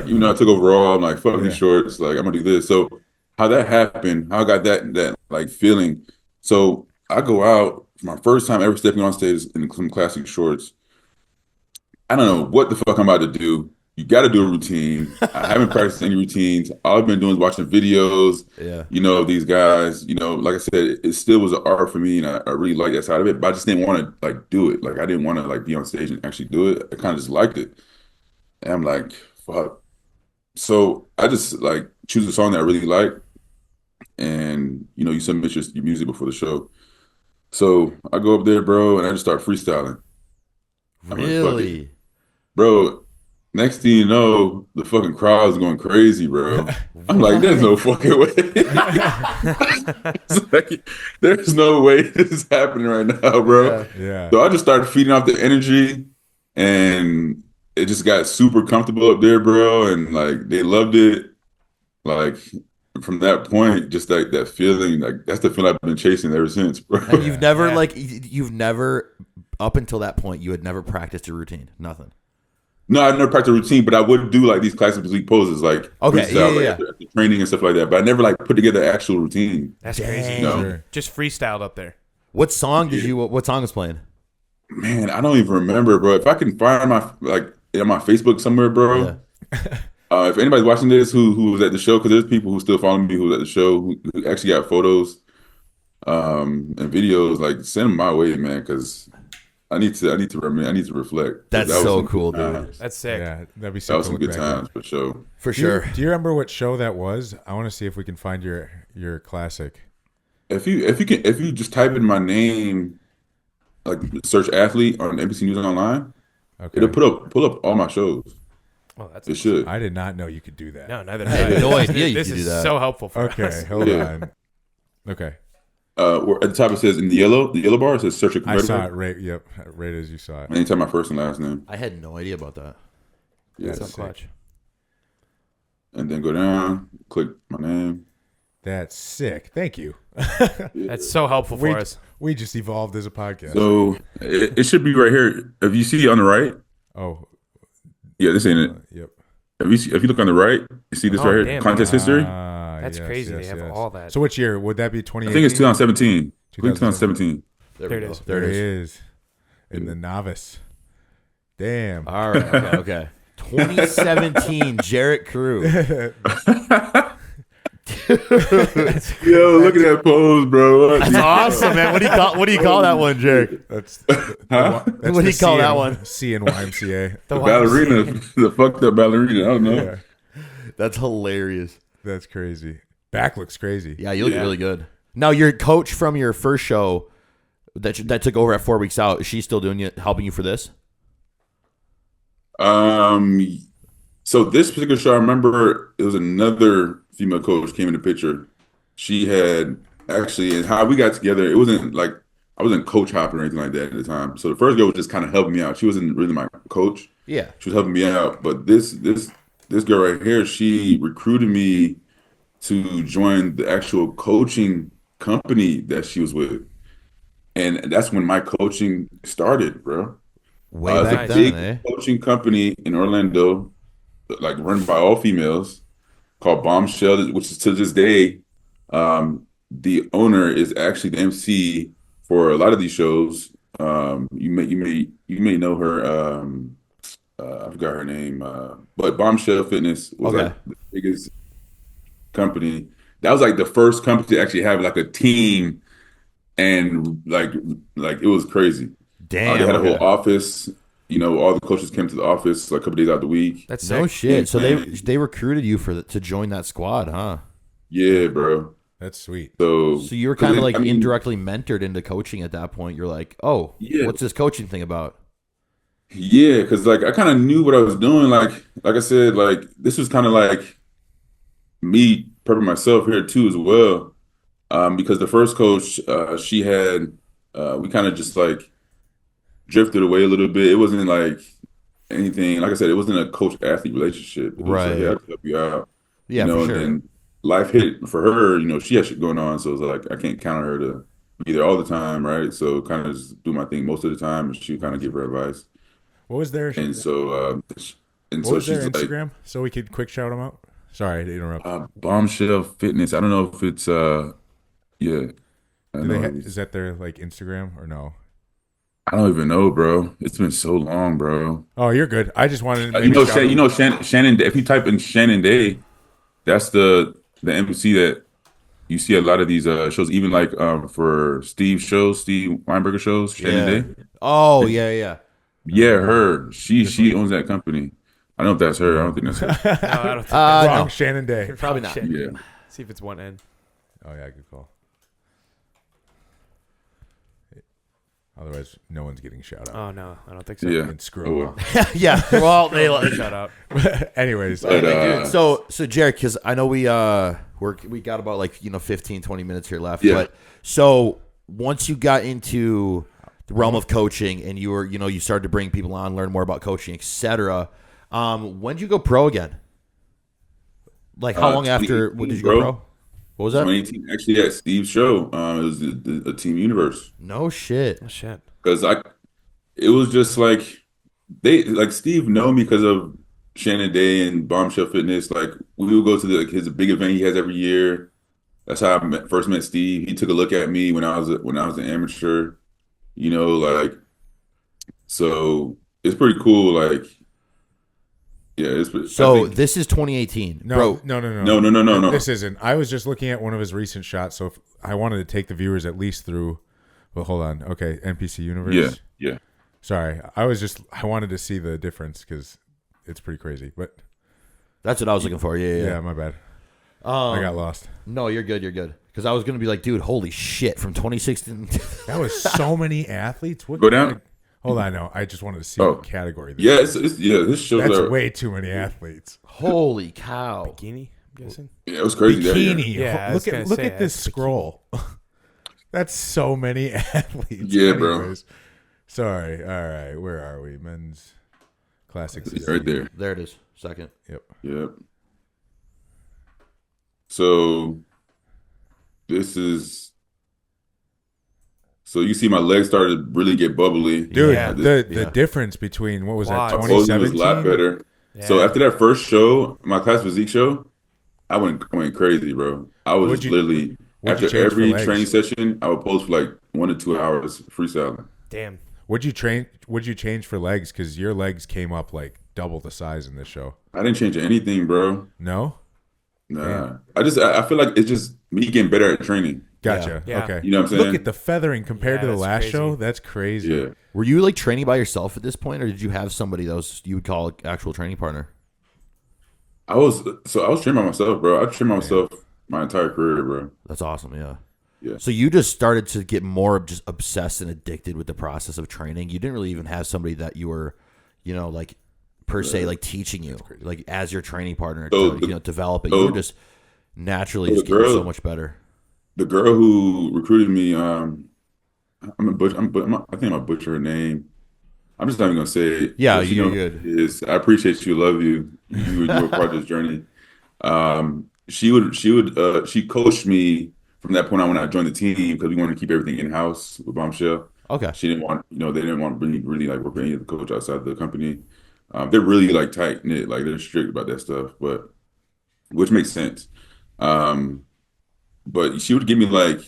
Even though I took overall, I'm like, fuck these shorts. Like, I'm gonna do this. So how that happened, how I got that like feeling. So I go out for my first time ever stepping on stage in some Classic shorts. I don't know what the fuck I'm about to do. You got to do a routine. I haven't practiced any routines. All I've been doing is watching videos, of these guys. Like I said, it still was an art for me, and I really like that side of it. But I just didn't want to like do it. Like I didn't want to like be on stage and actually do it. I kind of just liked it, and I'm like, fuck. So I just like choose a song that I really like, and you submit your music before the show. So I go up there, bro, and I just start freestyling. I'm like, fuck it. Bro. Next thing you know, the fucking crowd's going crazy, bro. I'm like, there's no fucking way. It's like, there's no way this is happening right now, bro. Yeah. So I just started feeding off the energy, and it just got super comfortable up there, bro. And like, they loved it. Like, from that point, just like that feeling, like that's the feeling I've been chasing ever since, bro. And you've never, up until that point, you had never practiced a routine, nothing. No, I never practiced a routine, but I would do like these Classic Physique poses, like freestyle, after training and stuff like that. But I never like put together an actual routine. That's crazy. Sure. Just freestyled up there. What song what song was playing? Man, I don't even remember, bro. If I can find my on my Facebook somewhere, bro. Yeah. If anybody's watching this who was at the show, because there's people who still follow me who was at the show who actually got photos and videos, like send them my way, man, because I need to reflect. That's so cool, dude. That's sick. Yeah, that'd be That so was some good times for sure. For sure. Do you remember what show that was? I want to see if we can find your classic. If you just type in my name, like search athlete on NBC News Online, it'll pull up all my shows. Oh, that's It should. I did not know you could do that. No, neither I had no idea you This could do is that. so helpful for Okay, us. hold on. Okay. Where at the top it says in the yellow bar it says search a I competitor. saw it right as you saw it. Anytime my first and last name. I had no idea about that. Yeah. So clutch. And then go down, click my name. That's sick. Thank you. That's so helpful for us. We just evolved as a podcast. So it should be right here. If you see on the right, Oh, yeah, this ain't it. yep. If you look on the right, you see this Oh, right here, damn. contest history. That's crazy. They have all that. So which year would that be? I 2018. think it's 2017. I think 2017. There There we it go. is. There There it it is. is. In the novice. Damn. All right. Okay. 2017 Jarek Crew. Yo, look at that pose, bro. That's awesome, man. What do you call that one, Jarek? That's Huh? What do you call that one? CNYMCA. The ballerina, the fucked up ballerina. I don't know. Yeah, That's hilarious. that's crazy. Back looks crazy. Yeah, you look really good. Now, your coach from your first show that took over at 4 weeks out, is she still doing it, helping you for this? So this particular show, I remember it was another female coach came in the picture. She had actually, and how we got together, it wasn't like I wasn't coach hopping or anything like that at the time. So the first girl was just kind of helping me out. She wasn't really my coach. Yeah. She was helping me out. But this girl right here, she recruited me to join the actual coaching company that she was with. And that's when my coaching started, bro. Way It's back a big then, eh? coaching company in Orlando, like run by all females, called Bombshell, which is to this day, the owner is actually the MC for a lot of these shows. You may know her. I forgot her name, but Bombshell Fitness was Okay. like the biggest company. That was like the first company to actually have like a team, and like it was crazy. Damn. They had a whole Okay. office. All the coaches came to the office like a couple days out of the week. That's No sick. shit. So And they recruited you to join that squad, huh? yeah, bro. That's sweet. So you were 'cause kind of it- like I mean, indirectly mentored into coaching at that point. You're like, oh, Yeah. what's this coaching thing about? Yeah, because like I kind of knew what I was doing. Like I said, like this was kind of like me prepping myself here too as well. Because the first coach, she had, we kind of just like drifted away a little bit. It wasn't like anything. Like I said, it wasn't a coach-athlete relationship. It was like, hey, I Right. can help you out, Yeah, for and sure. then life hit for her. She had shit going on, so it was like I can't count on her to be there all the time, right? So kind of just do my thing most of the time, and she kind of give her advice. What was their And so, Instagram? she's like, So we could quick shout them out. Sorry to interrupt. Bombshell Fitness. I don't know if it's, yeah, I Do know. they is that their like Instagram or no? I don't even know, bro. It's been so long, bro. Oh, you're good. I just wanted to You maybe know, shout Shan, them. you know Shannon. If you type in Shannon Day, that's the MC that you see a lot of these shows. Even like for Steve Weinberger shows. Shannon Yeah. Day. Oh, yeah. Yeah, her. She owns that company. I don't know if that's her. I don't think that's her. No, I don't think Wrong, No, Shannon Day. probably not. Shit. Yeah. See if it's one N. Oh yeah, good call. Otherwise, no one's getting shout out. Oh no, I don't think so. Yeah. And screw Oh, 'em. well. Yeah. Well, they Shout out. Anyways, But, So Jarek, because I know we got about like 15, 20 minutes here left. Yeah. But so once you got into the realm of coaching and you were you started to bring people on, learn more about coaching, etc. When did you go pro again? Like how long after 2018, when did you go pro? What was that? 2018, actually at Steve's show. It was the Team Universe. No shit. Oh shit. Because it was just like Steve know me because of Shannon Day and Bombshell Fitness. Like we would go to his big event he has every year. That's how I first met Steve. He took a look at me when I was an amateur. So it's pretty cool. Like, yeah, So this is 2018, no, bro. no. This isn't. I was just looking at one of his recent shots, so if I wanted to take the viewers at least through. Well, hold on. Okay, NPC Universe. Yeah. Sorry, I wanted to see the difference because it's pretty crazy. But That's what I was looking for. Yeah. my bad. I got lost. No, you're good. Because I was gonna be like, dude, holy shit, from 2016. That was so many athletes. What Go down. Hold on, no. I just wanted to see Oh. what category. Yeah, this shows That's are, way too many athletes. Holy cow. Bikini, I'm guessing. yeah, it was crazy. that year. Bikini. Yeah, I was look gonna at say, this that's bikini. scroll. That's so many athletes. Yeah, bro. Anyways. Sorry. All right. Where are we? Men's classics. It's right there. There it is. Second. Yep. Yep. So this is so you see my legs started to really get bubbly. Dude, Yeah. the difference between what was that, Quads. My posing was a lot 2017? better. So Yeah. after that first show, my class physique show, I went crazy, bro. I was What'd you- literally what'd you after change for every legs? training session, I would pose for like 1 to 2 hours freestyling. Damn. What'd you change for legs? Because your legs came up like double the size in this show. I didn't change anything, bro. No? Nah. I feel like it's just me getting better at training. Gotcha. Yeah. Okay. You know what I'm saying? Look at the feathering compared Yeah, to the that's last crazy. show. That's crazy. Yeah. Were you like training by yourself at this point, or did you have somebody that was you would call an actual training partner? I was training by myself, bro. I trained by myself my entire career, bro. That's awesome. Yeah. Yeah. So you just started to get more just obsessed and addicted with the process of training. You didn't really even have somebody that you were, like per se, like teaching you, like as your training partner So to, the- develop it. so- You were just naturally so just the getting girl- so much better. The girl who recruited me, I'm a butcher. I think I'm gonna butcher her name. I'm just not even gonna say it. Yeah, But you're know good. who it is. I appreciate you, love you. You were part of this journey. She coached me from that point on when I joined the team because we wanted to keep everything in house with Bombshell. Okay. She didn't want, they didn't want really like work with any of the coach outside the company. They're really like tight knit, like they're strict about that stuff, which makes sense. But she would give me like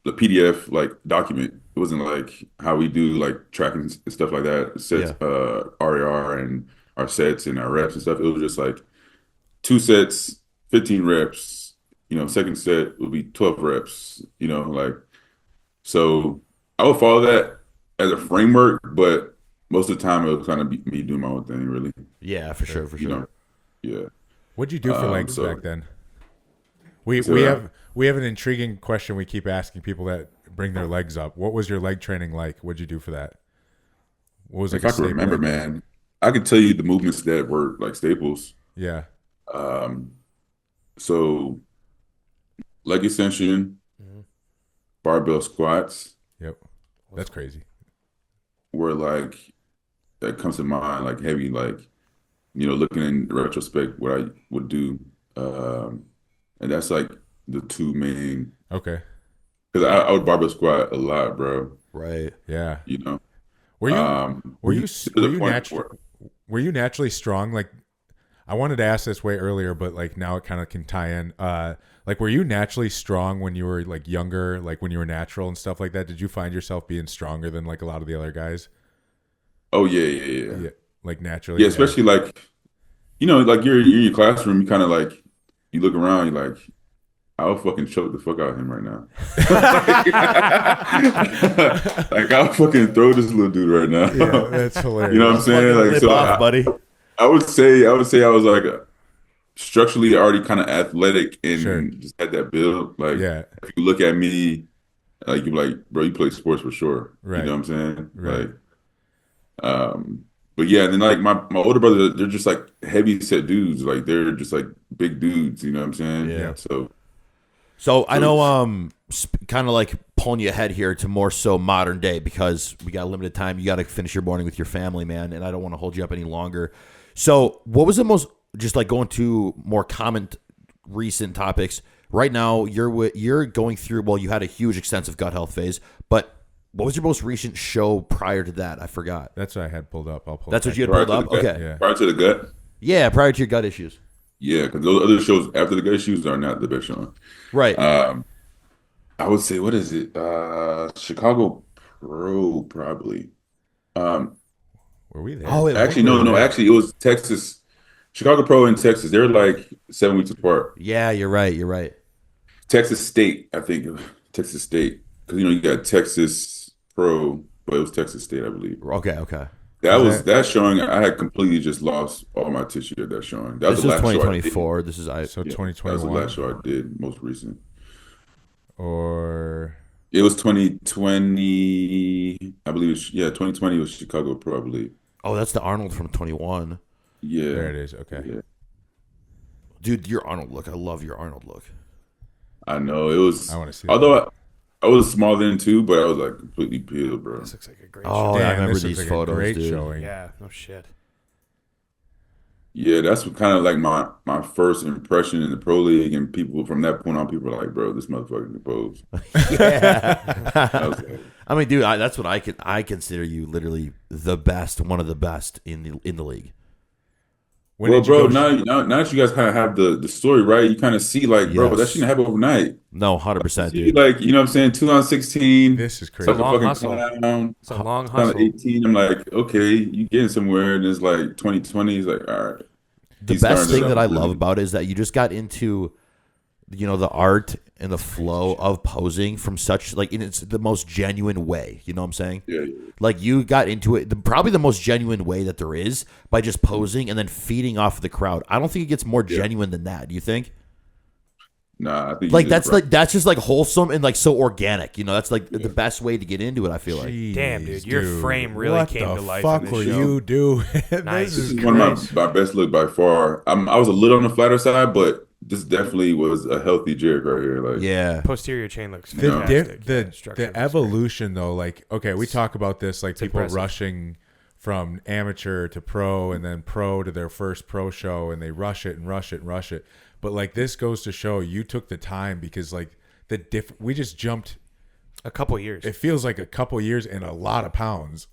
the PDF like document. It wasn't like how we do like tracking and stuff like that, sets, RAR and our sets and our reps and stuff. It was just like 2 sets, 15 reps. Second set would be 12 reps. Like so. I would follow that as a framework, but most of the time it was kind of me doing my own thing, really. Yeah, for sure, for You sure. know, yeah. What'd you do for legs so- back then? We have an intriguing question we keep asking people that bring their legs up. What was your leg training like? What'd you do for that? What was like If I can remember, man, I could tell you the movements that were like staples. Yeah. So leg extension, barbell squats Yep. That's crazy. were like that comes to mind, like heavy, like looking in retrospect, what I would do, and that's like the two main. Okay. Because I would barbell squat a lot, bro. Right. Yeah. You know, Were you to the point were you naturally strong? Like, I wanted to ask this way earlier, but like now it kind of can tie in. Like, were you naturally strong when you were like younger, like when you were natural and stuff like that? Did you find yourself being stronger than like a lot of the other guys? Oh yeah. Yeah, like naturally. Yeah, especially like, like you're in your classroom, you kind of like, you look around, you're like, I'll fucking choke the fuck out of him right now. Like I'll fucking throw this little dude right now. Yeah, that's hilarious. You know what I'm saying? Like, Lip so off, buddy. I would say I was like structurally already kind of athletic and Sure. just had that build. Like, Yeah. if you look at me, like you're like, bro, you play sports for sure. Right. You know what I'm saying? Right. Like, but yeah, and then like my older brother, they're just like heavy set dudes. Like they're just like big dudes. You know what I'm saying? Yeah. So I know, kind of like pulling you ahead here to more so modern day because we got limited time. You got to finish your morning with your family, man, and I don't want to hold you up any longer. So, what was the most, just like going to more common recent topics right now? You're going through. Well, you had a huge, extensive gut health phase, but what was your most recent show prior to that? I forgot. That's what I had pulled up. I'll pull. That's what you had prior pulled to up. the gut. Okay. Yeah. Prior to the gut. Yeah, prior to your gut issues. Yeah, because those other shows after the gut issues are not the best show. Right. I would say, what is it? Chicago Pro, probably. Were we there? Oh, Actually, no. Actually, it was Texas, Chicago Pro in Texas. They're like 7 weeks apart. Yeah, you're right. You're right. Texas State, I think. Texas State, because you got Texas Pro, but it was Texas State, I believe. Okay. That showing. I had completely just lost all my tissue at that showing. That This was is the last show I did. 2024. This is So Yeah, that was the 2021 last show I did, most recent. or It was 2020, I believe. 2020 was Chicago Pro, I believe. Oh, that's the Arnold from 21. Yeah, there it is. Okay. Yeah. Dude, your Arnold look. I love your Arnold look. I know it was. I wanna see Although I was smaller than too, but I was like completely peeled, bro. This looks like a great Oh, show. yeah, I Damn, remember this looks these like a photos, great dude. showing. Yeah, no shit. Yeah, that's kind of like my first impression in the pro league, and people from that point on, people were like, "Bro, this motherfucker can pose." Yeah. I was like, I mean, dude, that's what I consider you literally the best, one of the best in the league. When well, did you bro, go- now that you guys kind of have the story right, you kind of see like, bro, Yes. that shouldn't happen overnight. No, 100%, See, dude. like, you know what I'm saying? 2 on 16. This is It's crazy. like a Long fucking hustle. clown. It's a long 2 on hustle. 18. I'm like, okay, you getting somewhere, and it's like 2020. He's like, all right. The He's best starting thing to- that I love about it is that you just got into, the art and the flow of posing from such, like, in it's the most genuine way. You know what I'm saying? Yeah. Like, you got into it probably the most genuine way that there is by just posing and then feeding off the crowd. I don't think it gets more genuine than that. Do you think? Nah, I think Like, you that's just right. like that's just like wholesome and like so organic. That's like the best way to get into it. I feel like. Damn, Jeez, dude, your frame really what came the to life fuck in this were show. you doing? Nice. This This is is one of crazy. my best look by far. I was a little on the flatter side, but this definitely was a healthy Jarek right here. Like, Yeah. Posterior chain looks the fantastic. Yeah, structure the looks great. evolution though, like, okay, we talk about this, like people impressive. rushing from amateur to pro and then pro to their first pro show, and they rush it and rush it and rush it. But like, this goes to show you took the time, because like we just jumped. A couple years. It feels like a couple years and a lot of pounds.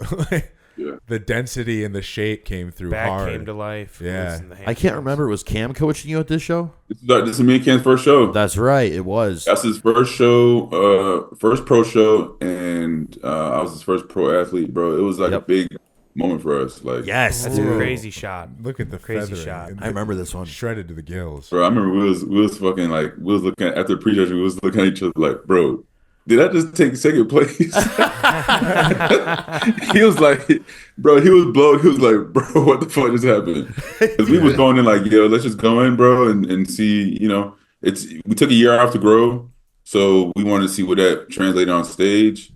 yeah. The density and the shape came through Back hard. came to life. Yeah. Listen, the I can't remember. It was Cam coaching you at this show? This is me and Ken's first show. That's right. It was. That's his first show, first pro show, and I was his first pro athlete, bro. It was like Yep. a big moment for us. Like, Yes, That's dude. a crazy shot. Look at the Crazy feathering. shot. And I remember this one. shredded to the gills. bro, I remember we was fucking like, we was looking at, after the prejudging, we was looking at each other like, bro, did I just take second place? He was like, bro, he was blown. He was like, bro, what the fuck just happened? Because we was going in like, yo, let's just go in, bro, and see, we took a year off to grow. So we wanted to see what that translated on stage.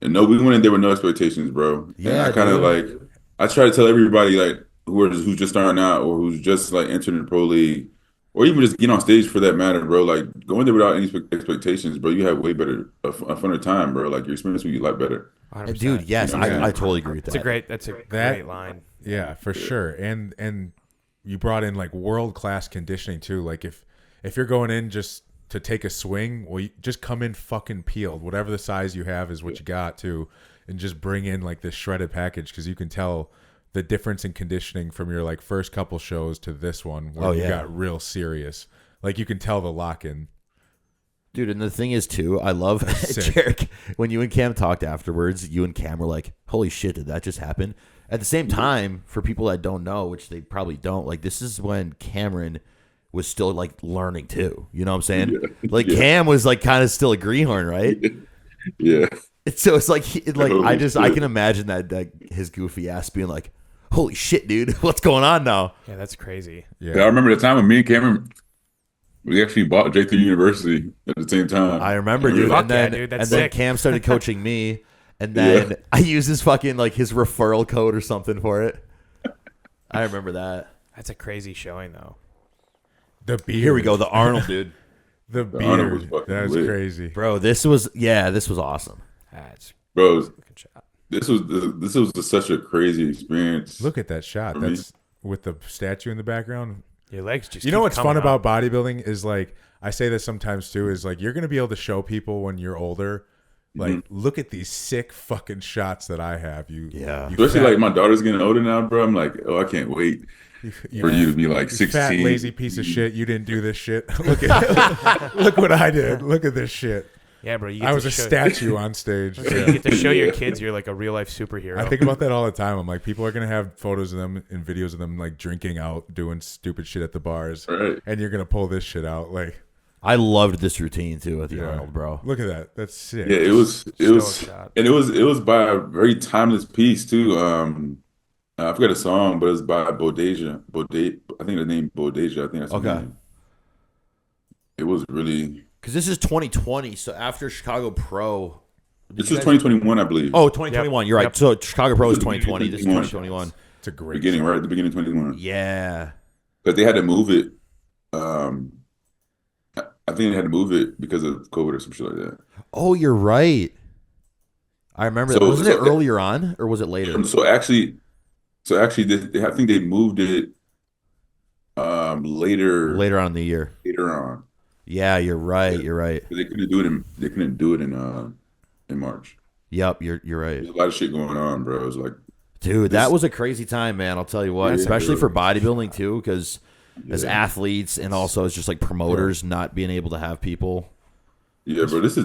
And no, we went in there with no expectations, bro. Yeah, and I kind of like, I try to tell everybody like who's just starting out or who's just like entering the pro league, or even just get on stage for that matter, bro. Like go in there without any expectations, bro. You have way better, a funner time, bro. Like your experience will be a lot better. 100%. Dude, yes, I totally agree with that. That's a great line. Yeah, for sure. And you brought in like world-class conditioning too. Like if you're going in just to take a swing, well, you just come in fucking peeled. Whatever the size you have is what you got too, and just bring in like this shredded package because you can tell the difference in conditioning from your like first couple shows to this one where you got real serious. Like you can tell the lock-in. Dude, and the thing is too, I love Jarek, when you and Cam talked afterwards, you and Cam were like, holy shit, did that just happen? At the same time, for people that don't know, which they probably don't, like this is when Cameron was still like learning too. You know what I'm saying? Yeah. Cam was like kind of still a greenhorn, right? Yeah. So it's like I can imagine that his goofy ass being like, holy shit, dude, what's going on now? Yeah, that's crazy. Yeah, I remember the time when me and Cameron, we actually bought J3 University at the same time. I remember, dude. And then Cam started coaching me, and then I used his fucking like his referral code or something for it. I remember that. That's a crazy showing, though. The beard. Here we go, the Arnold, dude. The beard. That's lit. crazy, bro. This was awesome. That's bro. This was such a crazy experience. Look at that shot. That's with the statue in the background. Your legs just. You know what's fun about bodybuilding is like I say this sometimes too is like you're gonna be able to show people when you're older. Like, look at these sick fucking shots that I have. Especially like my daughter's getting older now, bro. I'm like, oh, I can't wait for you to be like 16. Fat lazy piece of shit. You didn't do this shit. Look what I did. Look at this shit. Yeah, bro. I was a statue on stage. You get to show your kids you're like a real life superhero. I think about that all the time. I'm like, people are gonna have photos of them and videos of them like drinking out, doing stupid shit at the bars, right. And you're gonna pull this shit out. Like, I loved this routine too at the Arnold, bro. Look at that. That's sick. Yeah, it was, and it was by a very timeless piece too. I forgot the song, but it was by Bodeja. I think the name Bodeja. I think that's the name. It was really. Because this is 2020, so after Chicago Pro. This is 2021, I believe. Oh, 2021. Yep. You're right. Yep. So Chicago Pro is 2020. This is 2021. It's a great beginning, song. Right at the beginning of 2021. Yeah. Because they had to move it. I think they had to move it because of COVID or some shit like that. Oh, you're right. I remember that. Wasn't it earlier on, or was it later? So actually, I think they moved it later. Later on in the year. Later on. Yeah, you're right. You're right. They couldn't do it in March. Yep, you're right. There's a lot of shit going on, bro. It was like, dude, that was a crazy time, man. I'll tell you what, especially for bodybuilding too, because as athletes and also as just like promoters, not being able to have people. Yeah, bro. This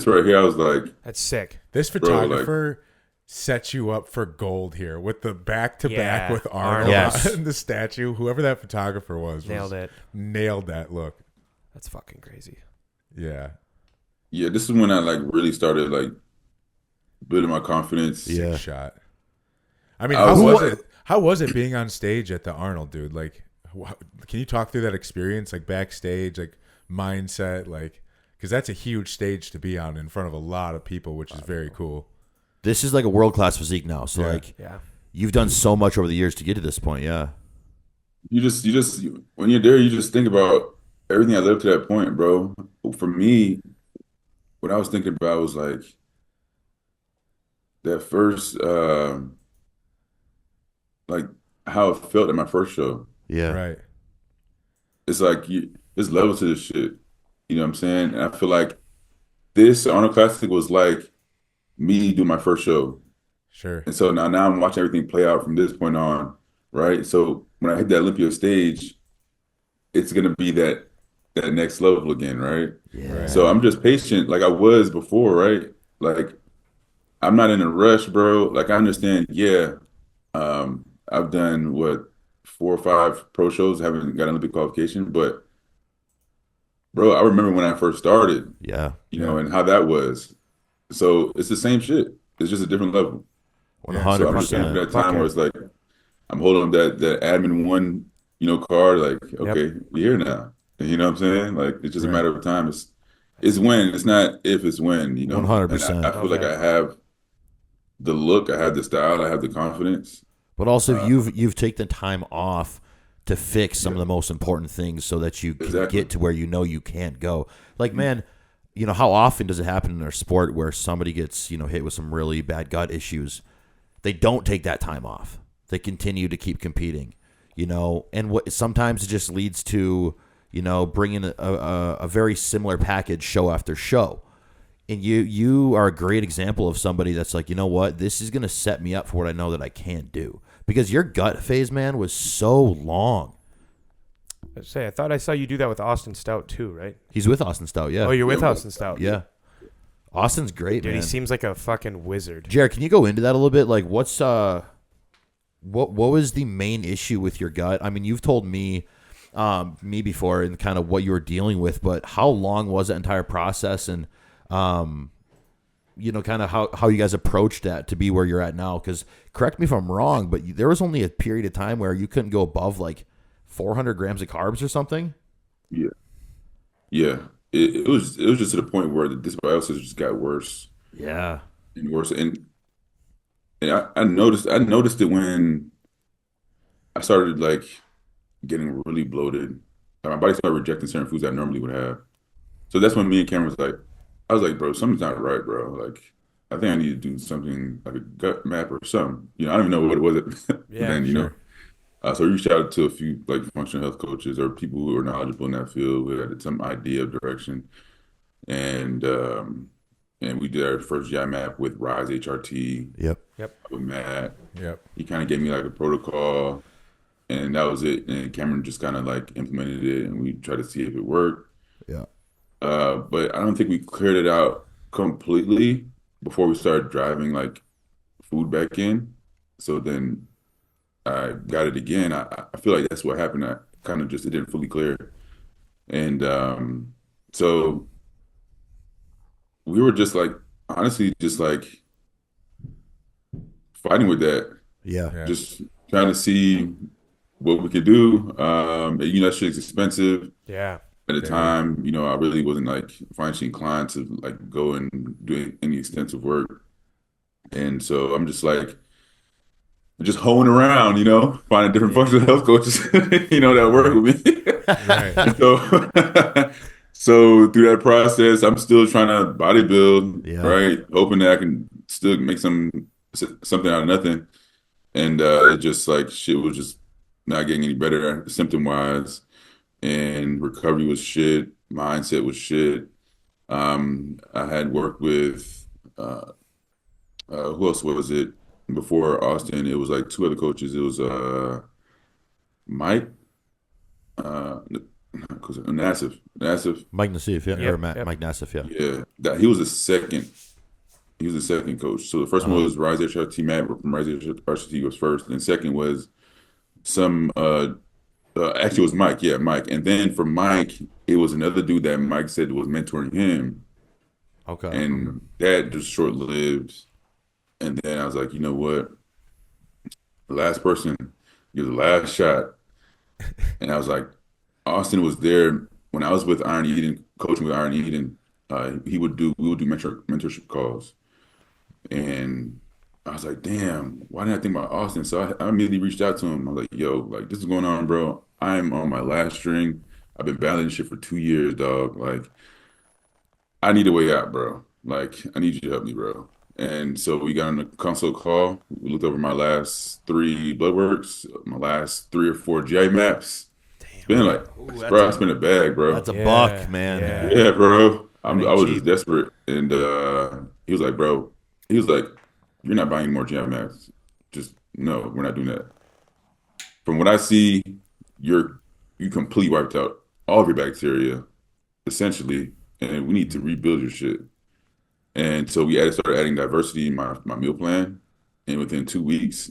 right here. I was like, that's sick. This photographer sets you up for gold here with the back to back with Arnold and the statue. Whoever that photographer was nailed that look. That's fucking crazy. Yeah. Yeah, this is when I like really started like building my confidence. Yeah. Sick shot. I mean, how was it being on stage at the Arnold, dude? Like, can you talk through that experience, like backstage, like mindset, like, because that's a huge stage to be on in front of a lot of people, which is very cool. This is like a world-class physique now. So you've done so much over the years to get to this point. Yeah. You just when you're there, you just think about everything I lived to that point, bro. For me, what I was thinking about was like that first, like how it felt at my first show. Yeah. Right. It's like there's levels to this shit. You know what I'm saying? And I feel like this Arnold Classic was like me doing my first show. Sure. And so now I'm watching everything play out from this point on, right? So when I hit that Olympia stage, it's gonna be that next level again, right? Yeah. So I'm just patient like I was before, right? Like I'm not in a rush, bro. Like I understand, I've done 4 or 5 pro shows, haven't got an Olympic qualification, but bro, I remember when I first started, you know, and how that was. So it's the same shit. It's just a different level. One So hundred I'm just waiting for percent. that time where it's like I'm holding up that admin one, card. Like, Yep. okay, we're here now. And you know what I'm saying? Like, it's just a Right. matter of time. It's when. It's not if. It's when. One hundred And I percent. feel like I have the look, I have the style, I have the confidence. But also, Uh, you've taken time off to fix some of the most important things so that you can Exactly. get to where you can't go. Like, man, how often does it happen in our sport where somebody gets hit with some really bad gut issues? They don't take that time off. They continue to keep competing, and what sometimes it just leads to bringing a very similar package show after show. And you are a great example of somebody that's like, you know what, this is going to set me up for what I know that I can't do. Because your gut phase, man, was so long. I thought I saw you do that with Austin Stout too, right? He's with Austin Stout, yeah. Oh, you're with Yeah. Austin Stout. Yeah. Austin's great, Dude, man. he seems like a fucking wizard. Jared, can you go into that a little bit? Like, what was the main issue with your gut? I mean, you've told me before and kind of what you were dealing with, but how long was that entire process, and kind of how you guys approached that to be where you're at now? Because correct me if I'm wrong, but there was only a period of time where you couldn't go above like 400 grams of carbs or something. Yeah. Yeah. It was just to the point where the dysbiosis just got worse Yeah. and worse. And I noticed it when I started like getting really bloated. My body started rejecting certain foods I normally would have. So that's when me and Cameron was like, I was like, bro, something's not right, bro. Like, I think I need to do something like a gut map or something. I don't even know what it was Yeah, then, sure. So we reached out to a few like functional health coaches or people who are knowledgeable in that field who had some idea of direction. And we did our first GI map with Rise HRT Yep. Yep. with Matt. Yep. He kind of gave me like a protocol, and that was it. And Cameron just kind of like implemented it, and we tried to see if it worked. Yeah. But I don't think we cleared it out completely before we started driving like food back in. So then I got it again. I feel like that's what happened. I kind of just it didn't fully clear, and so we were just like honestly just like fighting with that, Yeah. Yeah. just trying to see what we could do. That shit's expensive. Yeah. At the Yeah. time, I really wasn't like financially inclined to like go and do any extensive work. And so I'm just like just hoeing around, finding different functional health coaches, that work with me. Right. And so through that process, I'm still trying to bodybuild, Yeah. right? Hoping that I can still make something out of nothing. And it just like shit was just not getting any better symptom wise. And recovery was shit. Mindset was shit. I had worked with who else was it before Austin? It was like two other coaches. It was Mike, Nassif. Mike Nassif, yeah. Yep, Or yep. Mike Nassif, yeah. Yeah, that he was the second. He was the second coach. So the first one was Rise HRT. Matt from Rise HRT was first, and second was some. Actually, it was Mike. Yeah, Mike. And then for Mike, it was another dude that Mike said was mentoring him, Okay. and that just short lived. And then I was like, you know what? The last person, you're the last shot. And I was like, Austin was there when I was with Iron Eden, coaching with Iron Eden. We would do mentorship calls, and I was like, damn, why didn't I think about Austin? So I immediately reached out to him. I was like, yo, like this is going on, bro. I'm on my last string. I've been battling this shit for 2 years, dog. Like, I need a way out, bro. Like, I need you to help me, bro. And so we got on a consult call. We looked over my last 3 blood works, my last 3 or 4 GI maps. It's been like, bro, it's been a bag, bro. That's a Yeah, buck, man. yeah. Yeah, bro. I ain't was cheap. just desperate. And he was like, bro, you're not buying any more GI maps. Just, no, we're not doing that. From what I see, you completely wiped out all of your bacteria, essentially, and we need to rebuild your shit. And so we started adding diversity in my meal plan. And within 2 weeks,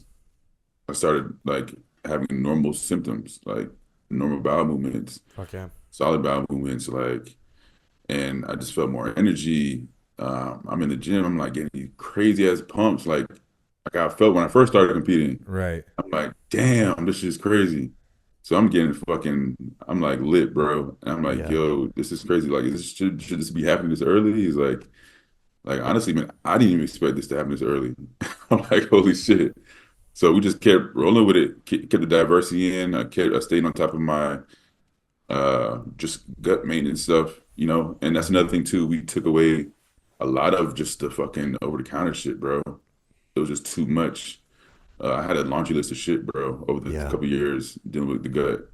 I started like having normal symptoms, like normal bowel movements, Fuck yeah. solid bowel movements, like, and I just felt more energy. I'm in the gym. I'm like getting these crazy ass pumps, like I felt when I first started competing. Right. I'm like, damn, this shit's crazy. So I'm getting fucking, I'm like lit, bro. And I'm like, Yeah. yo, this is crazy. Like, should this be happening this early? He's like honestly, man, I didn't even expect this to happen this early. I'm like, holy shit. So we just kept rolling with it, kept the diversity in. I stayed on top of my just gut maintenance stuff, and that's another thing too. We took away a lot of just the fucking over the counter shit, bro. It was just too much. I had a laundry list of shit, bro, over the Yeah. couple of years dealing with the gut,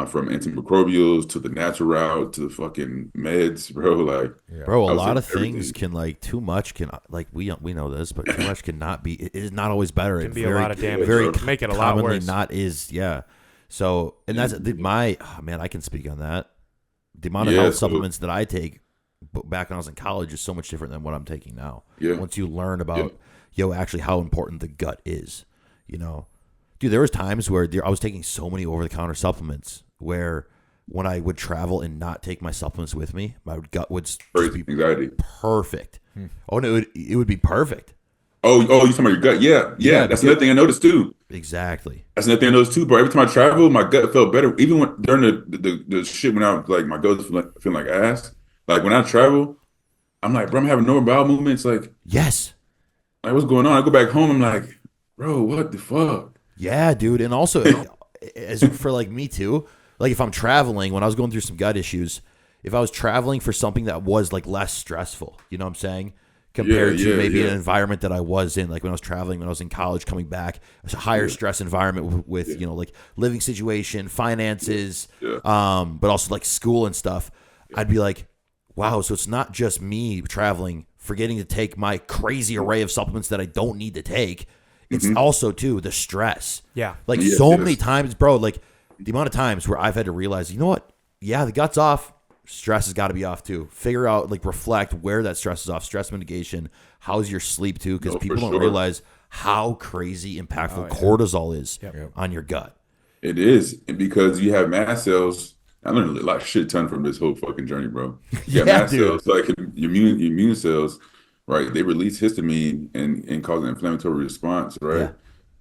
from antimicrobials to the natural route to the fucking meds, bro. Like, Yeah. Bro, a I was lot doing of things everything. can like too much can like we know this, but too much cannot be. It is not always better. Can It be a very, lot of damage. Very Can make it a lot commonly worse. not is. Yeah. So and that's my man. I can speak on that. The amount of Yeah, health so- supplements that I take back when I was in college is so much different than what I'm taking now. Yeah. Once you learn about actually how important the gut is, dude, there was times where I was taking so many over the counter supplements where when I would travel and not take my supplements with me, my gut would just Crazy be anxiety. perfect. Oh, and it would be perfect. Oh, you talking about your gut? Yeah, Yeah, That's another thing I noticed too. Exactly. That's another thing I noticed too, bro. Every time I traveled, my gut felt better. Even when during the shit when I was like my gut was feeling like ass. Like when I travel, I'm like, bro, I'm having normal bowel movements. Yes. Like what's going on? I go back home, I'm like, bro, what the fuck? Yeah, dude. And also, as for like me too, like if I'm traveling, when I was going through some gut issues, if I was traveling for something that was like less stressful, you know what I'm saying? Compared to maybe an environment that I was in, like when I was traveling, when I was in college, coming back, it was a higher stress environment with like living situation, finances, but also like school and stuff. I'd be like, wow, so it's not just me traveling, forgetting to take my crazy array of supplements that I don't need to take. It's also too the stress. Yeah. Like so many times, bro, like the amount of times where I've had to realize, you know what? Yeah, the gut's off. Stress has got to be off too. Figure out, like, reflect where that stress is off. Stress mitigation. How's your sleep too? Because people don't realize how crazy impactful cortisol is on your gut. It is because you have mast cells. I learned a lot of shit ton from this whole fucking journey, bro. You got mast cells, like your immune cells, right? They release histamine and cause an inflammatory response, right?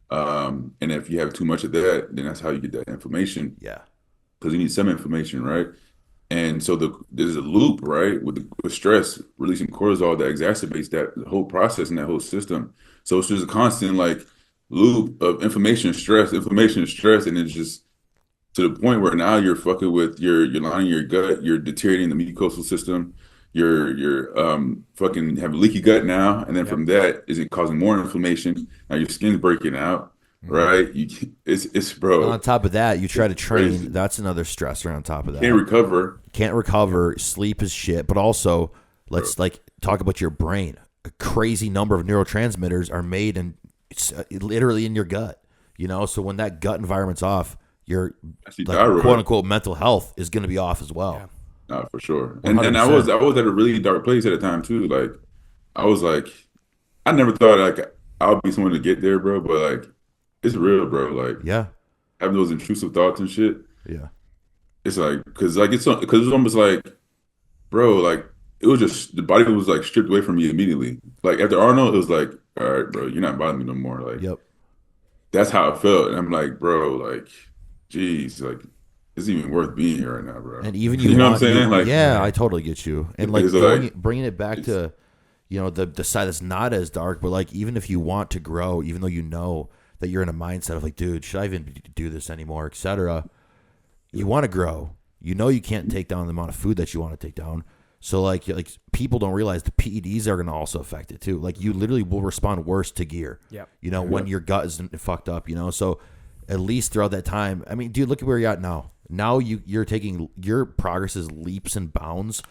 And if you have too much of that, then that's how you get that inflammation. Yeah. Because you need some inflammation, right? And so there's a loop, right, with stress, releasing cortisol that exacerbates that whole process and that whole system. So it's just a constant like loop of inflammation, stress, and it's just to the point where now you're fucking with you're lining your gut, you're deteriorating the mucosal system, you're fucking have leaky gut now, and then from that is it causing more inflammation? Now your skin's breaking out. Right, it's bro. And on top of that, you try to train. Crazy. That's another stressor. On top of that, Can't recover. Sleep is shit. But also, let's like talk about your brain. A crazy number of neurotransmitters are made and it's literally in your gut. So when that gut environment's off, your quote unquote mental health is going to be off as well. Yeah. For sure. And I was at a really dark place at the time too. Like I was like, I never thought like I'll be someone to get there, bro. But like. It's real, bro. Like, having those intrusive thoughts and shit. Yeah, it's like because it's almost like, bro, like it was just the body was like stripped away from me immediately. Like after Arnold, it was like, all right, bro, you're not bothering me no more. Like, that's how it felt. And I'm like, bro, like, geez, like, it's even worth being here right now, bro. And even you know what I'm saying? Like, I totally get you. And like bringing it back to, the side that's not as dark, but like even if you want to grow, even though you know that you're in a mindset of like, dude, should I even do this anymore, etc. You want to grow. You know you can't take down the amount of food that you want to take down. So like people don't realize the PEDs are going to also affect it too. Like you literally will respond worse to gear. When your gut is fucked up. So at least throughout that time, I mean, dude, look at where you're at now. Now you're taking your progress is leaps and bounds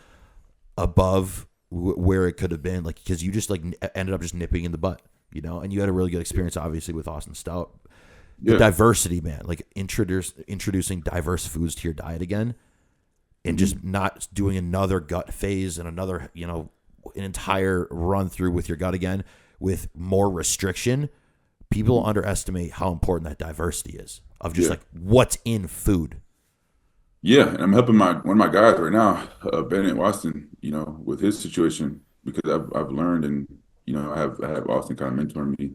above where it could have been. Like because you just like ended up just nipping in the butt. And you had a really good experience, obviously, with Austin Stout. The diversity, man, like introducing diverse foods to your diet again, and just not doing another gut phase and another, an entire run through with your gut again with more restriction. People underestimate how important that diversity is of just like what's in food. Yeah, and I'm helping one of my guys right now, Bennett Watson, with his situation. because I've learned, and I have Austin kind of mentoring me.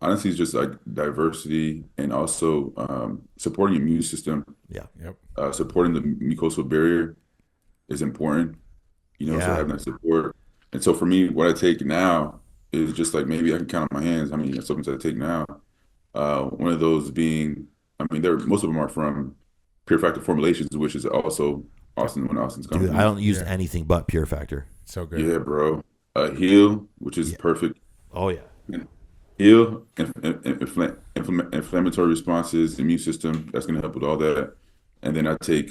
Honestly, it's just like diversity, and also supporting your immune system, Yeah. Yep. supporting the mucosal barrier is important. So Yeah. having that support. And so for me, what I take now is just like, maybe I can count on my hands how many supplements I take now. One of those being, I mean, most of them are from Pure Factor Formulations, which is also Austin's company. Dude, I don't use anything but Pure Factor. So good. Yeah, bro. Heal, which is perfect. Oh yeah. Heal, inflammatory responses, immune system. That's going to help with all that. And then I take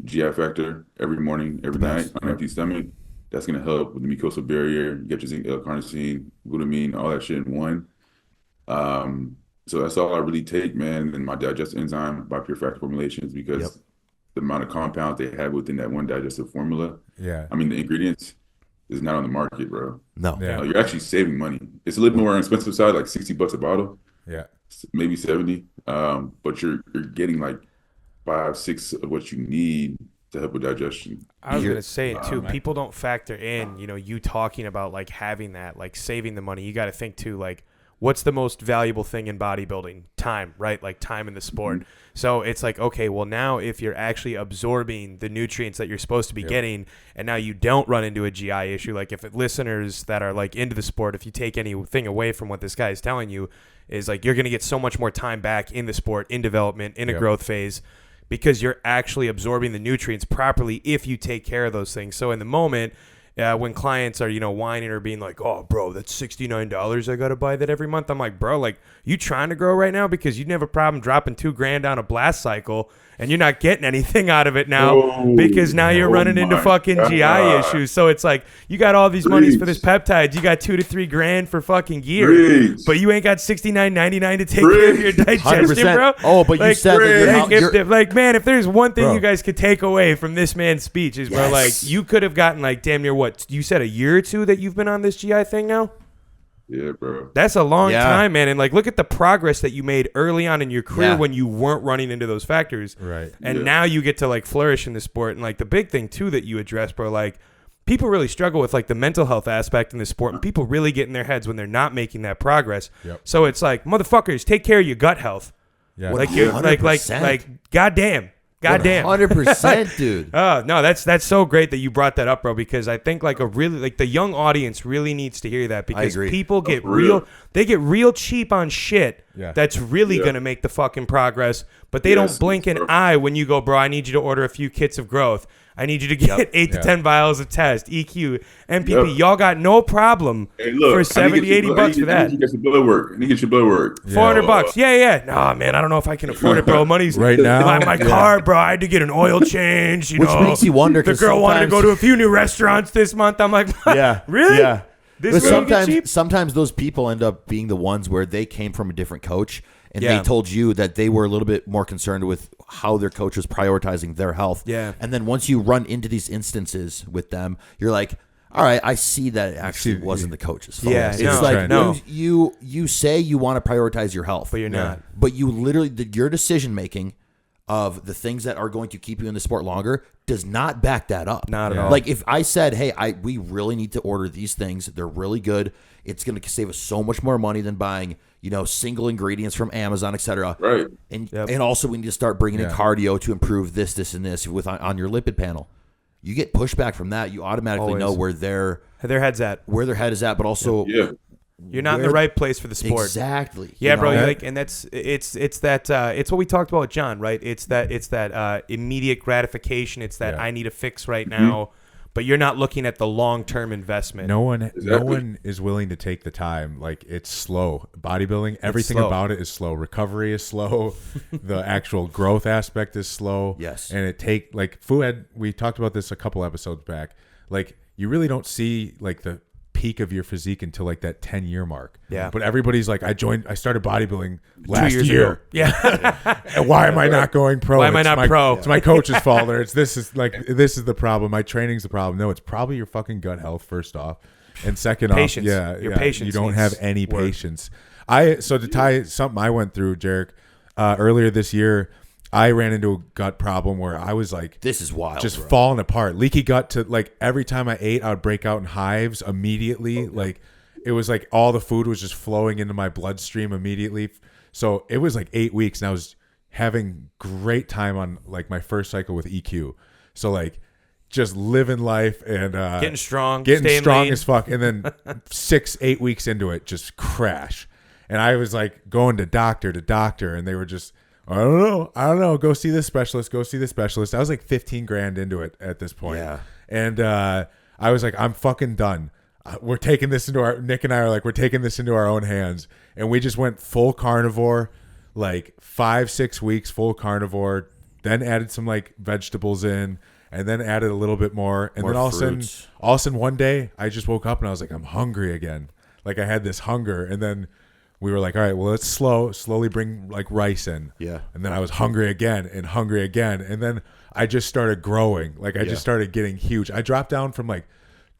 GI Factor every morning, every night on an empty stomach. That's going to help with the mucosal barrier. You get your zinc, L-carnosine, glutamine, all that shit in one. So that's all I really take, man. And my digestive enzyme by Pure Factor Formulations, because the amount of compounds they have within that one digestive formula. Yeah. I mean, the ingredients is not on the market, bro. No. Yeah. You're actually saving money. It's a little more expensive side, like $60 a bottle. Yeah. Maybe 70. But you're getting like 5-6 of what you need to help with digestion. I was gonna say it too. People don't factor in, you talking about like having that, like saving the money. You got to think too, like, what's the most valuable thing in bodybuilding? Time, right? Like time in the sport. Mm-hmm. So it's like, okay, well now if you're actually absorbing the nutrients that you're supposed to be getting, and now you don't run into a GI issue, like if listeners that are like into the sport, if you take anything away from what this guy is telling you, is like you're going to get so much more time back in the sport, in development, in a growth phase, because you're actually absorbing the nutrients properly if you take care of those things. So in the moment, when clients are, whining or being like, oh, bro, that's $69 I got to buy that every month. I'm like, bro, like, you trying to grow right now? Because you'd have a problem dropping $2,000 on a blast cycle and you're not getting anything out of it now because now you're running into fucking GI issues. So it's like, you got all these monies for this peptides. You got $2,000 to $3,000 for fucking gear, but you ain't got $69.99 to take care of your digestion, 100%. bro. Oh, but you said that man, if there's one thing you guys could take away from this man's speech is, bro, like, you could have gotten like damn near what you said, a year or two that you've been on this GI thing now. Yeah, bro. That's a long time, man. And like, look at the progress that you made early on in your career when you weren't running into those factors. Right. And now you get to like flourish in the sport. And like the big thing too that you address, bro, like people really struggle with like the mental health aspect in the sport, and people really get in their heads when they're not making that progress. Yep. So it's like, motherfuckers, take care of your gut health. Yeah. Like you're like goddamn. 100%, dude. Oh no, that's so great that you brought that up, bro. Because I think like the young audience really needs to hear that, because people get real cheap on shit that's really gonna make the fucking progress, but they don't blink an eye when you go, bro, I need you to order a few kits of growth. I need you to get 8 to 10 vials of test, EQ, MPP. Y'all got no problem for 70, 80 bucks for that. I need to get your blood work. $400. Yeah. Nah, man, I don't know if I can afford it, bro. Money's right now. My car, bro. I had to get an oil change. Which makes you wonder. The girl wanted to go to a few new restaurants this month. I'm like, really? Yeah. This sometimes those people end up being the ones where they came from a different coach, and they told you that they were a little bit more concerned with how their coach was prioritizing their health. Yeah. And then once you run into these instances with them, you're like, all right, I see that it actually wasn't the coach's fault. Yeah, it's like you say you want to prioritize your health, but you're not. But you literally, your decision making of the things that are going to keep you in the sport longer does not back that up. Not at all. Like if I said, hey, we really need to order these things. They're really good. It's going to save us so much more money than buying, single ingredients from Amazon, etc. Right. And also we need to start bringing in cardio to improve this, and this with on your lipid panel. You get pushback from that. You automatically know where their head is at, but also you're not in the right place for the sport. Exactly. Yeah, bro. And that's it's what we talked about with John, right? It's that immediate gratification. It's that I need a fix right now, but you're not looking at the long-term investment. No one is willing to take the time. Like, it's slow. Bodybuilding, everything about it is slow. Recovery is slow. The actual growth aspect is slow. Yes. And we talked about this a couple episodes back. Like, you really don't see like the peak of your physique until like that 10-year mark. Yeah. But everybody's like, I started bodybuilding last 2 years year. ago. Yeah. And why am I not going pro? Why am I not pro? It's my coach's fault, or this is the problem. My training's the problem. No, it's probably your fucking gut health, first off. And second patience. off, Your patience. You don't have any patience. So to tie something I went through, Jarek, earlier this year, I ran into a gut problem where I was like, this is wild, just bro. falling apart, leaky gut to like every time I ate, I would break out in hives immediately. Like it was like all the food was just flowing into my bloodstream immediately. So it was like 8 weeks and I was having great time on like my first cycle with EQ. So like just living life and getting strong lean as fuck. And then 6-8 weeks into it, just crash. And I was like going to doctor, and they were just, I don't know. Go see this specialist. I was like 15 grand into it at this point. Yeah. And I was like, I'm fucking done. Nick and I are like, we're taking this into our own hands. And we just went full carnivore, like 5-6 weeks, full carnivore, then added some like vegetables in, and then added a little bit more. And More then all of a fruits. sudden one day I just woke up and I was like, I'm hungry again. Like I had this hunger. And then we were like, all right, well, let's slowly bring like rice in. Yeah. And then I was hungry again. And then I just started growing. Like I just started getting huge. I dropped down from like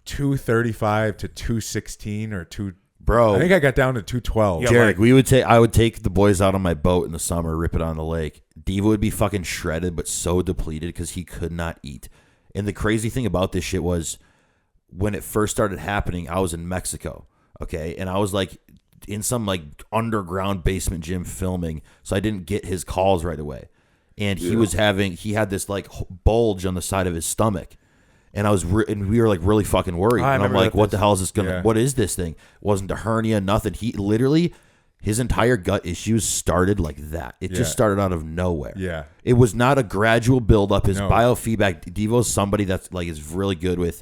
235 to 216 or 2. Bro, I think I got down to 212. Jarek, I would take the boys out on my boat in the summer, rip it on the lake. Diva would be fucking shredded, but so depleted because he could not eat. And the crazy thing about this shit was when it first started happening, I was in Mexico, okay? And I was like in some like underground basement gym filming, so I didn't get his calls right away. And he had this like bulge on the side of his stomach. And and we were like really fucking worried. And I'm like, what the hell is this what is this thing? It wasn't a hernia, nothing. He literally, his entire gut issues started like that. It just started out of nowhere. Yeah. It was not a gradual build up. His biofeedback, Devo's somebody that's like, is really good with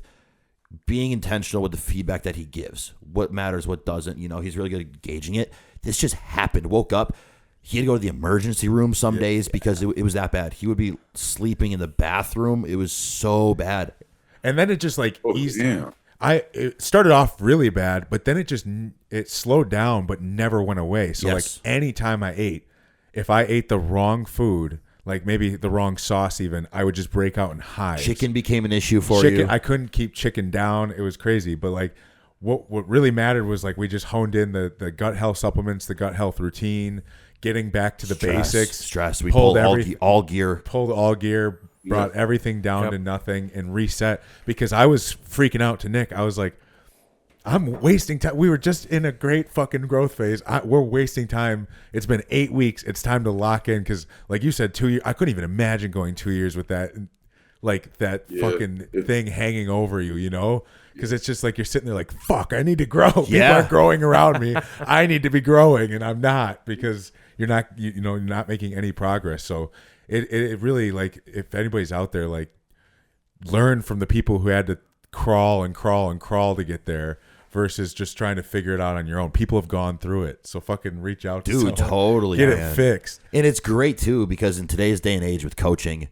being intentional with the feedback that he gives. What matters, what doesn't, he's really good at gauging it. This just happened. Woke up. He had to go to the emergency room some days because it was that bad. He would be sleeping in the bathroom. It was so bad. And then it just like damn. it started off really bad, but then it slowed down but never went away. So like anytime I ate, if I ate the wrong food, like maybe the wrong sauce even, I would just break out in hives. Chicken became an issue for you. I couldn't keep chicken down. It was crazy. But like what really mattered was like we just honed in the gut health supplements, the gut health routine, getting back to the basics. Stress. We pulled all gear. Brought everything down to nothing and reset because I was freaking out to Nick. I was like, I'm wasting time. We were just in a great fucking growth phase. We're wasting time. It's been 8 weeks. It's time to lock in because, like you said, 2 years. I couldn't even imagine going 2 years with that, like that fucking thing hanging over you, Because it's just like you're sitting there like, fuck, I need to grow. People are growing around me. I need to be growing, and I'm not because you're not, you're not making any progress. So it really, like, if anybody's out there, like, learn from the people who had to crawl to get there versus just trying to figure it out on your own. People have gone through it. So fucking reach out to someone. Totally, Get it fixed. And it's great, too, because in today's day and age with coaching,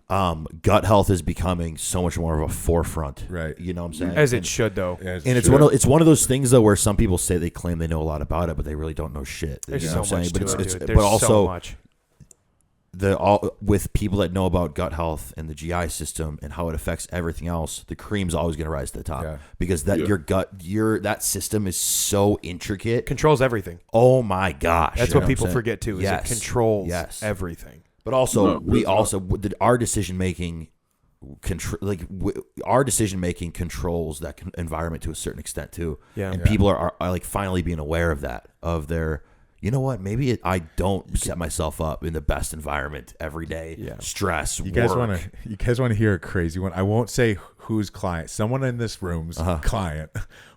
gut health is becoming so much more of a forefront. Right. You know what I'm saying? As it should, though. It's one of those things, though, where some people say they claim they know a lot about it, but they really don't know shit. There's you know so what I'm much saying? to But it, dude. but There's also so much. With people that know about gut health and the GI system and how it affects everything else, the cream's always going to rise to the top because your gut, that system is so intricate, Controls everything. Oh my gosh, That's what people forget too. Is it controls everything. But also, our decision making. Our decision making controls that environment to a certain extent too. And people are like finally being aware of that. Of their, you know what? Maybe I don't set myself up in the best environment every day. Stress. You guys want to hear a crazy one? I won't say whose client. Someone in this room's client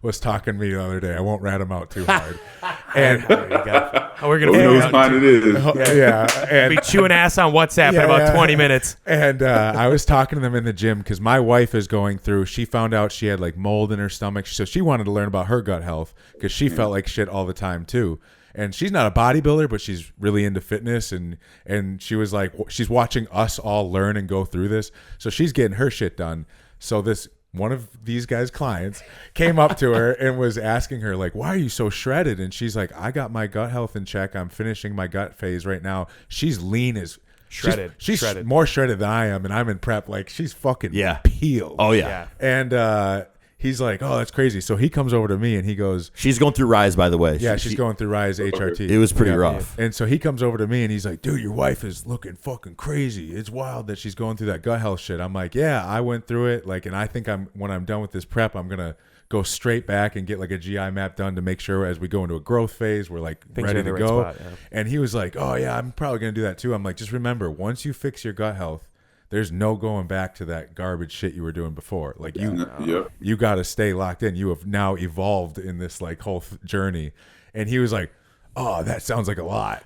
was talking to me the other day. I won't rat him out too hard. And we're gonna whose client it is. And be chewing ass on WhatsApp in about 20 minutes. And I was talking to them in the gym because my wife is going through. She found out she had like mold in her stomach, so she wanted to learn about her gut health because she felt like shit all the time too. And she's not a bodybuilder, but she's really into fitness. And she was like, she's watching us all learn and go through this. So she's getting her shit done. So one of these guys' clients came up to her and was asking her, like, why are you so shredded? And she's like, I got my gut health in check. I'm finishing my gut phase right now. She's lean as shredded. She's more shredded than I am. And I'm in prep. Like, she's fucking peeled. Oh, yeah. And he's like, oh, that's crazy. So he comes over to me and he goes, she's going through Rise, by the way. yeah, she's going through Rise HRT. It was pretty rough. And so he comes over to me and he's like, dude, your wife is looking fucking crazy. It's wild that she's going through that gut health shit. I'm like, yeah, I went through it. Like, and I think when I'm done with this prep, I'm going to go straight back and get like a GI map done to make sure as we go into a growth phase, we're like ready to go. Spot, yeah. And he was like, oh yeah, I'm probably going to do that too. I'm like, just remember, once you fix your gut health, there's no going back to that garbage shit you were doing before. Like you got to stay locked in. You have now evolved in this like whole journey. And he was like, oh, that sounds like a lot.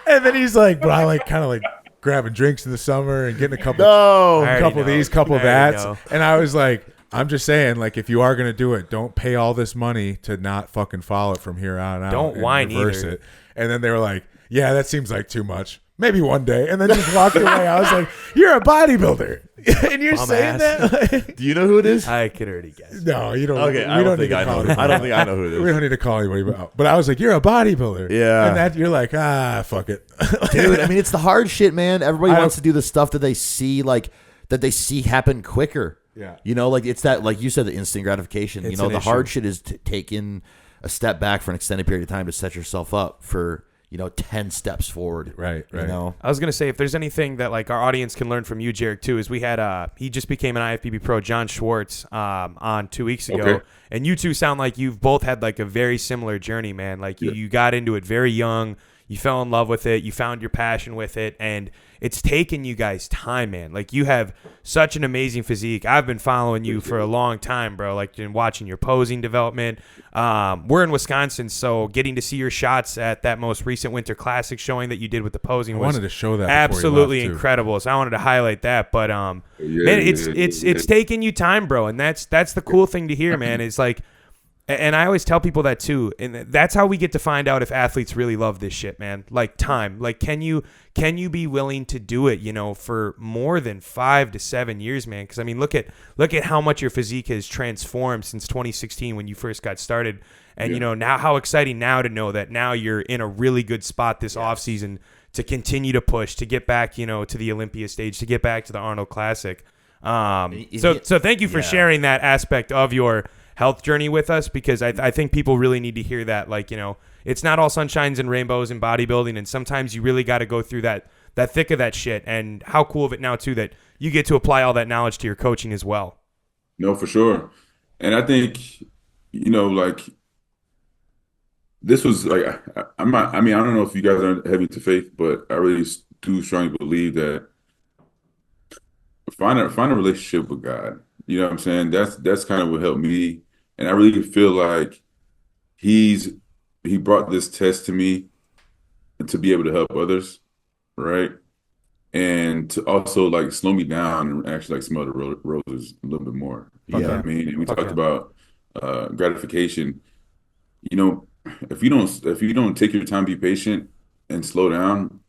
And then he's like, but I like kind of like grabbing drinks in the summer and getting a couple of these, couple of that. And I was like, I'm just saying, like, if you are going to do it, don't pay all this money to not fucking follow it from here on out. Don't whine either. It. And then they were like, yeah, that seems like too much. Maybe one day. And then just walked away. I was like, you're a bodybuilder. And you're saying that? Do you know who it is? I could already guess. No, you don't. Okay, I don't think I know. I don't think I know who it is. We don't need to call anybody out. But I was like, you're a bodybuilder. Yeah. And that you're like, fuck it. Dude, I mean, it's the hard shit, man. Everybody wants to do the stuff that they see, like, that they see happen quicker. Yeah. You know, like, it's that, like you said, the instant gratification. It's the hard shit is taking a step back for an extended period of time to set yourself up for 10 steps forward. Right. You know? I was going to say, if there's anything that like our audience can learn from you, Jarek, too, is we had, he just became an IFBB pro, John Schwartz, on 2 weeks ago. Okay. And you two sound like you've both had like a very similar journey, man. Like you got into it very young. You fell in love with it. You found your passion with it. And it's taken you guys time, man. Like, you have such an amazing physique. I've been following you for a long time, bro. Like, been watching your posing development. We're in Wisconsin, so getting to see your shots at that most recent Winter Classic showing that you did with the posing was wanted to show that absolutely incredible. So I wanted to highlight that. But man, it's taken you time, bro. And that's the cool thing to hear, man. Is like, and I always tell people that too, and that's how we get to find out if athletes really love this shit, man. Like, time. Like, can you be willing to do it, for more than 5 to 7 years, man? Because I mean, look at how much your physique has transformed since 2016 when you first got started, and now how exciting now to know that now you're in a really good spot this offseason to continue to push, to get back, to the Olympia stage, to get back to the Arnold Classic. So thank you for sharing that aspect of your health journey with us, because I think people really need to hear that. Like, it's not all sunshines and rainbows in bodybuilding, and sometimes you really got to go through that thick of that shit. And how cool of it now too that you get to apply all that knowledge to your coaching as well. No, for sure. And I think, like, this was like, I don't know if you guys are heavy to faith, but I really do strongly believe that find a relationship with God. You know what I'm saying? That's kind of what helped me. And I really feel like he brought this test to me to be able to help others, right? And to also like slow me down and actually like smell the roses a little bit more. You know what I mean? And we talked about gratification. If you don't take your time, be patient, and slow down,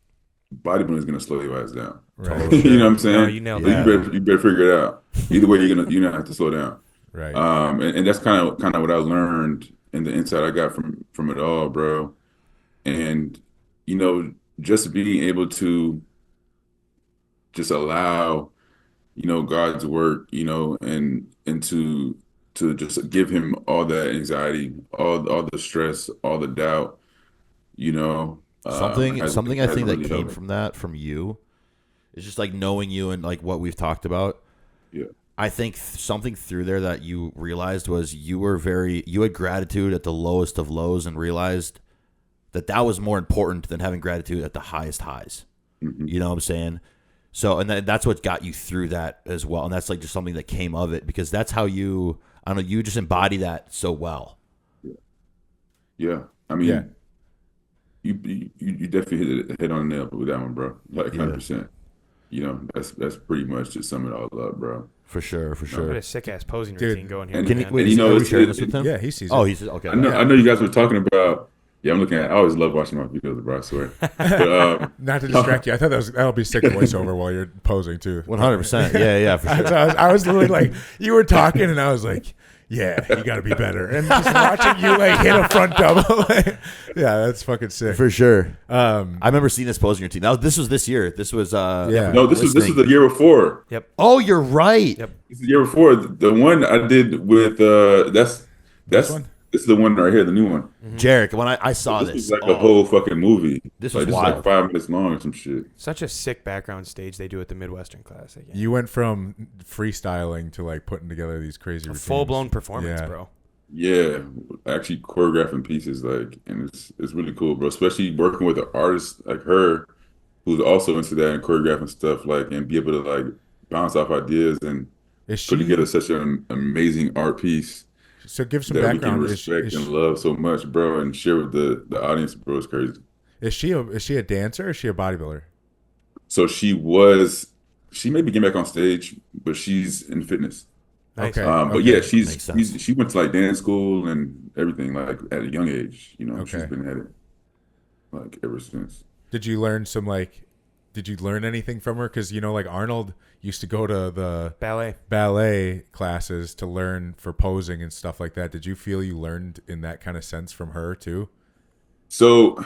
bodybuilding is gonna slow your ass down. Right. You know what I'm saying? No, you nailed that. You better figure it out. Either way, you're gonna have to slow down. Right. And that's kind of what I learned, and the insight I got from it all, bro. And just being able to just allow God's work, and to just give him all that anxiety, all the stress, all the doubt, something I think that really came from you is just like knowing you and like what we've talked about. Yeah. I think something through there that you realized was you had gratitude at the lowest of lows, and realized that was more important than having gratitude at the highest highs. Mm-hmm. You know what I'm saying? So, and that's what got you through that as well. And that's like just something that came of it, because that's how you just embody that so well. Yeah. I mean, you definitely hit on the nail with that one, bro. Like 100%. That's pretty much to sum it all up, bro. For sure. What a sick ass posing routine going here. And, man. are we sharing this with him? Yeah, he sees it. Oh, he says okay. I know you guys were talking about. Yeah, I'm looking at. I always love watching my videos, bro. I swear. But, not to distract you, I thought that'll be sick voiceover while you're posing too. 100%. Yeah, for sure. I was literally like, you were talking, and I was like, Yeah, you got to be better. And just watching you like hit a front double. Yeah, that's fucking sick. For sure. I remember seeing this posing routine. This was this year. This was No, this was the year before. Yep. Oh, you're right. Yep. This is the year before. The one I did with that's one? this is the one right here, the new one. Jarek, when I saw This this, was like a whole fucking movie. This like, was this wild. is like 5 minutes long or some shit. Such a sick background stage they do at the Midwestern Classic. Yeah. You went from freestyling to like putting together these crazy routines. Full blown performance, Yeah. bro. Yeah, actually choreographing pieces, like, and it's really cool, bro. Especially working with an artist like her, who's also into that and choreographing stuff, like, and be able to like bounce off ideas and Is put she? together such an amazing art piece So give some that we can background. respect and love so much, bro, and share with the audience, bro. It's crazy. Is she a dancer or is she a bodybuilder? So she maybe get back on stage, but she's in fitness. Nice. Okay. But yeah, Makes sense. she went to like dance school and everything, like at a young age. You know, she's Okay. been at it like ever since. Did you learn anything from her? Because like Arnold used to go to the ballet classes to learn for posing and stuff like that. Did you feel you learned in that kind of sense from her too? So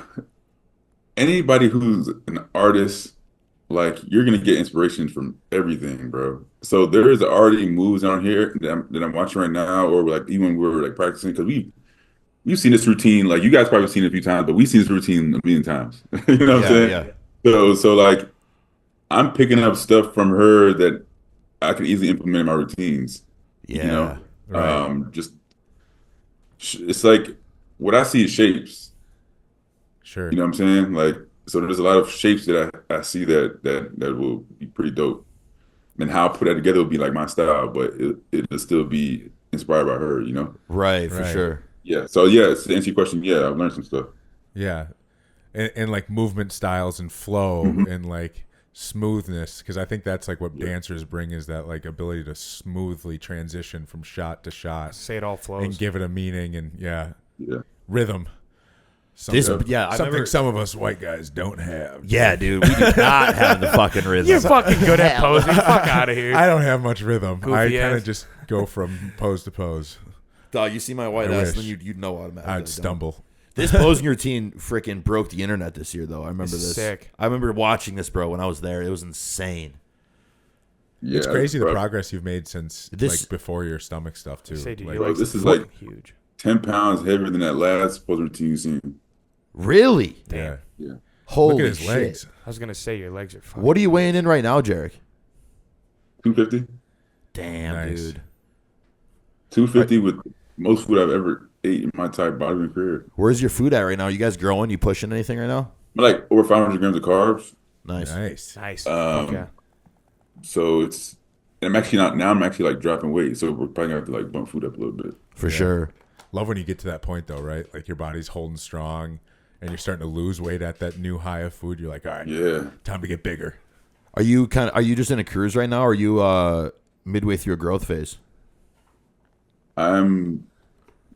anybody who's an artist, like, you're gonna get inspiration from everything, bro. So there is already moves on here that I'm watching right now, or like even when we were like practicing, because we've seen this routine, like you guys probably seen it a few times, but we've seen this routine a million times. You know what I'm saying? Yeah. So like I'm picking up stuff from her that I can easily implement in my routines. Yeah. You know, Right. it's like what I see is shapes. Sure. You know what I'm saying? Like, so there's a lot of shapes that I see that will be pretty dope. And how I put that together will be like my style, but it'll still be inspired by her, you know? Right, for Right. sure. Yeah. So yeah, to answer your question, yeah, I've learned some stuff. Yeah. And like movement styles and flow and like smoothness, because I think that's like what dancers bring, is that like ability to smoothly transition from shot to shot Say it all flows. and give it a meaning and Yeah. rhythm. This, Something, yeah, I something remember, some of us white guys don't have. yeah, dude, we do not have the fucking rhythm. You're fucking good at posing. Fuck out of here. I don't have much rhythm. Goofy I kind ass. of just go from pose to pose. Dog, you see my white I ass, wish. then you'd know automatically. I'd I don't. stumble. This posing routine freaking broke the internet this year, though. I remember this. Sick. I remember watching this, bro, when I was there. It was insane. Yeah. It's crazy the bro. progress you've made since This- like before your stomach stuff too. Say, dude, Like, your bro, legs this are is like- fucking huge. 10 pounds heavier than that last posing routine you seen. Really? yeah. Yeah. Holy Look at his shit. legs. I was gonna say your legs are fucking. What are you weighing in right now, Jarek? 250? Damn, Nice. dude. 250 with most food I've ever ate in my entire bodybuilding career. Where's your food at right now? You guys growing? You pushing anything right now? I'm like over 500 grams of carbs. Nice. Nice. Nice. Um, Fuck yeah. So I'm actually not, now I'm actually like dropping weight. So we're probably gonna have to like bump food up a little bit. For sure. Love when you get to that point though, right? Like your body's holding strong and you're starting to lose weight at that new high of food. You're like, all right, Yeah. time to get bigger. Are you just in a cruise right now, or are you midway through a growth phase? I'm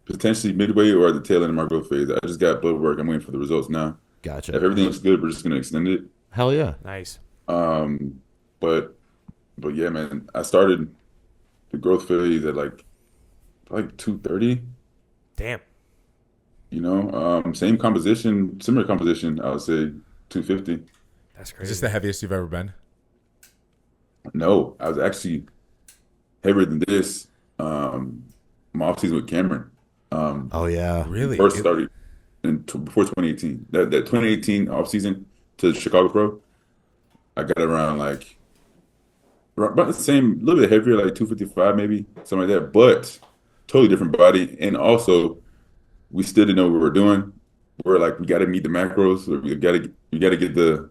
potentially midway or at the tail end of my growth phase. I just got blood work. I'm waiting for the results now. If Gotcha. everything looks good, we're just gonna extend it. Hell yeah. Nice. But yeah, man, I started the growth phase at like 230. Damn. You know, same composition, similar composition. I would say 250. That's Is crazy. this the heaviest you've ever been? No, I was actually heavier than this. My off season with Cameron. Oh yeah. Really? First started before 2018. That 2018 off season to Chicago Pro, I got around like about the same, a little bit heavier, like 255 maybe, something like that. But totally different body, and also we still didn't know what we were doing. We're like, we got to meet the macros. We got to get the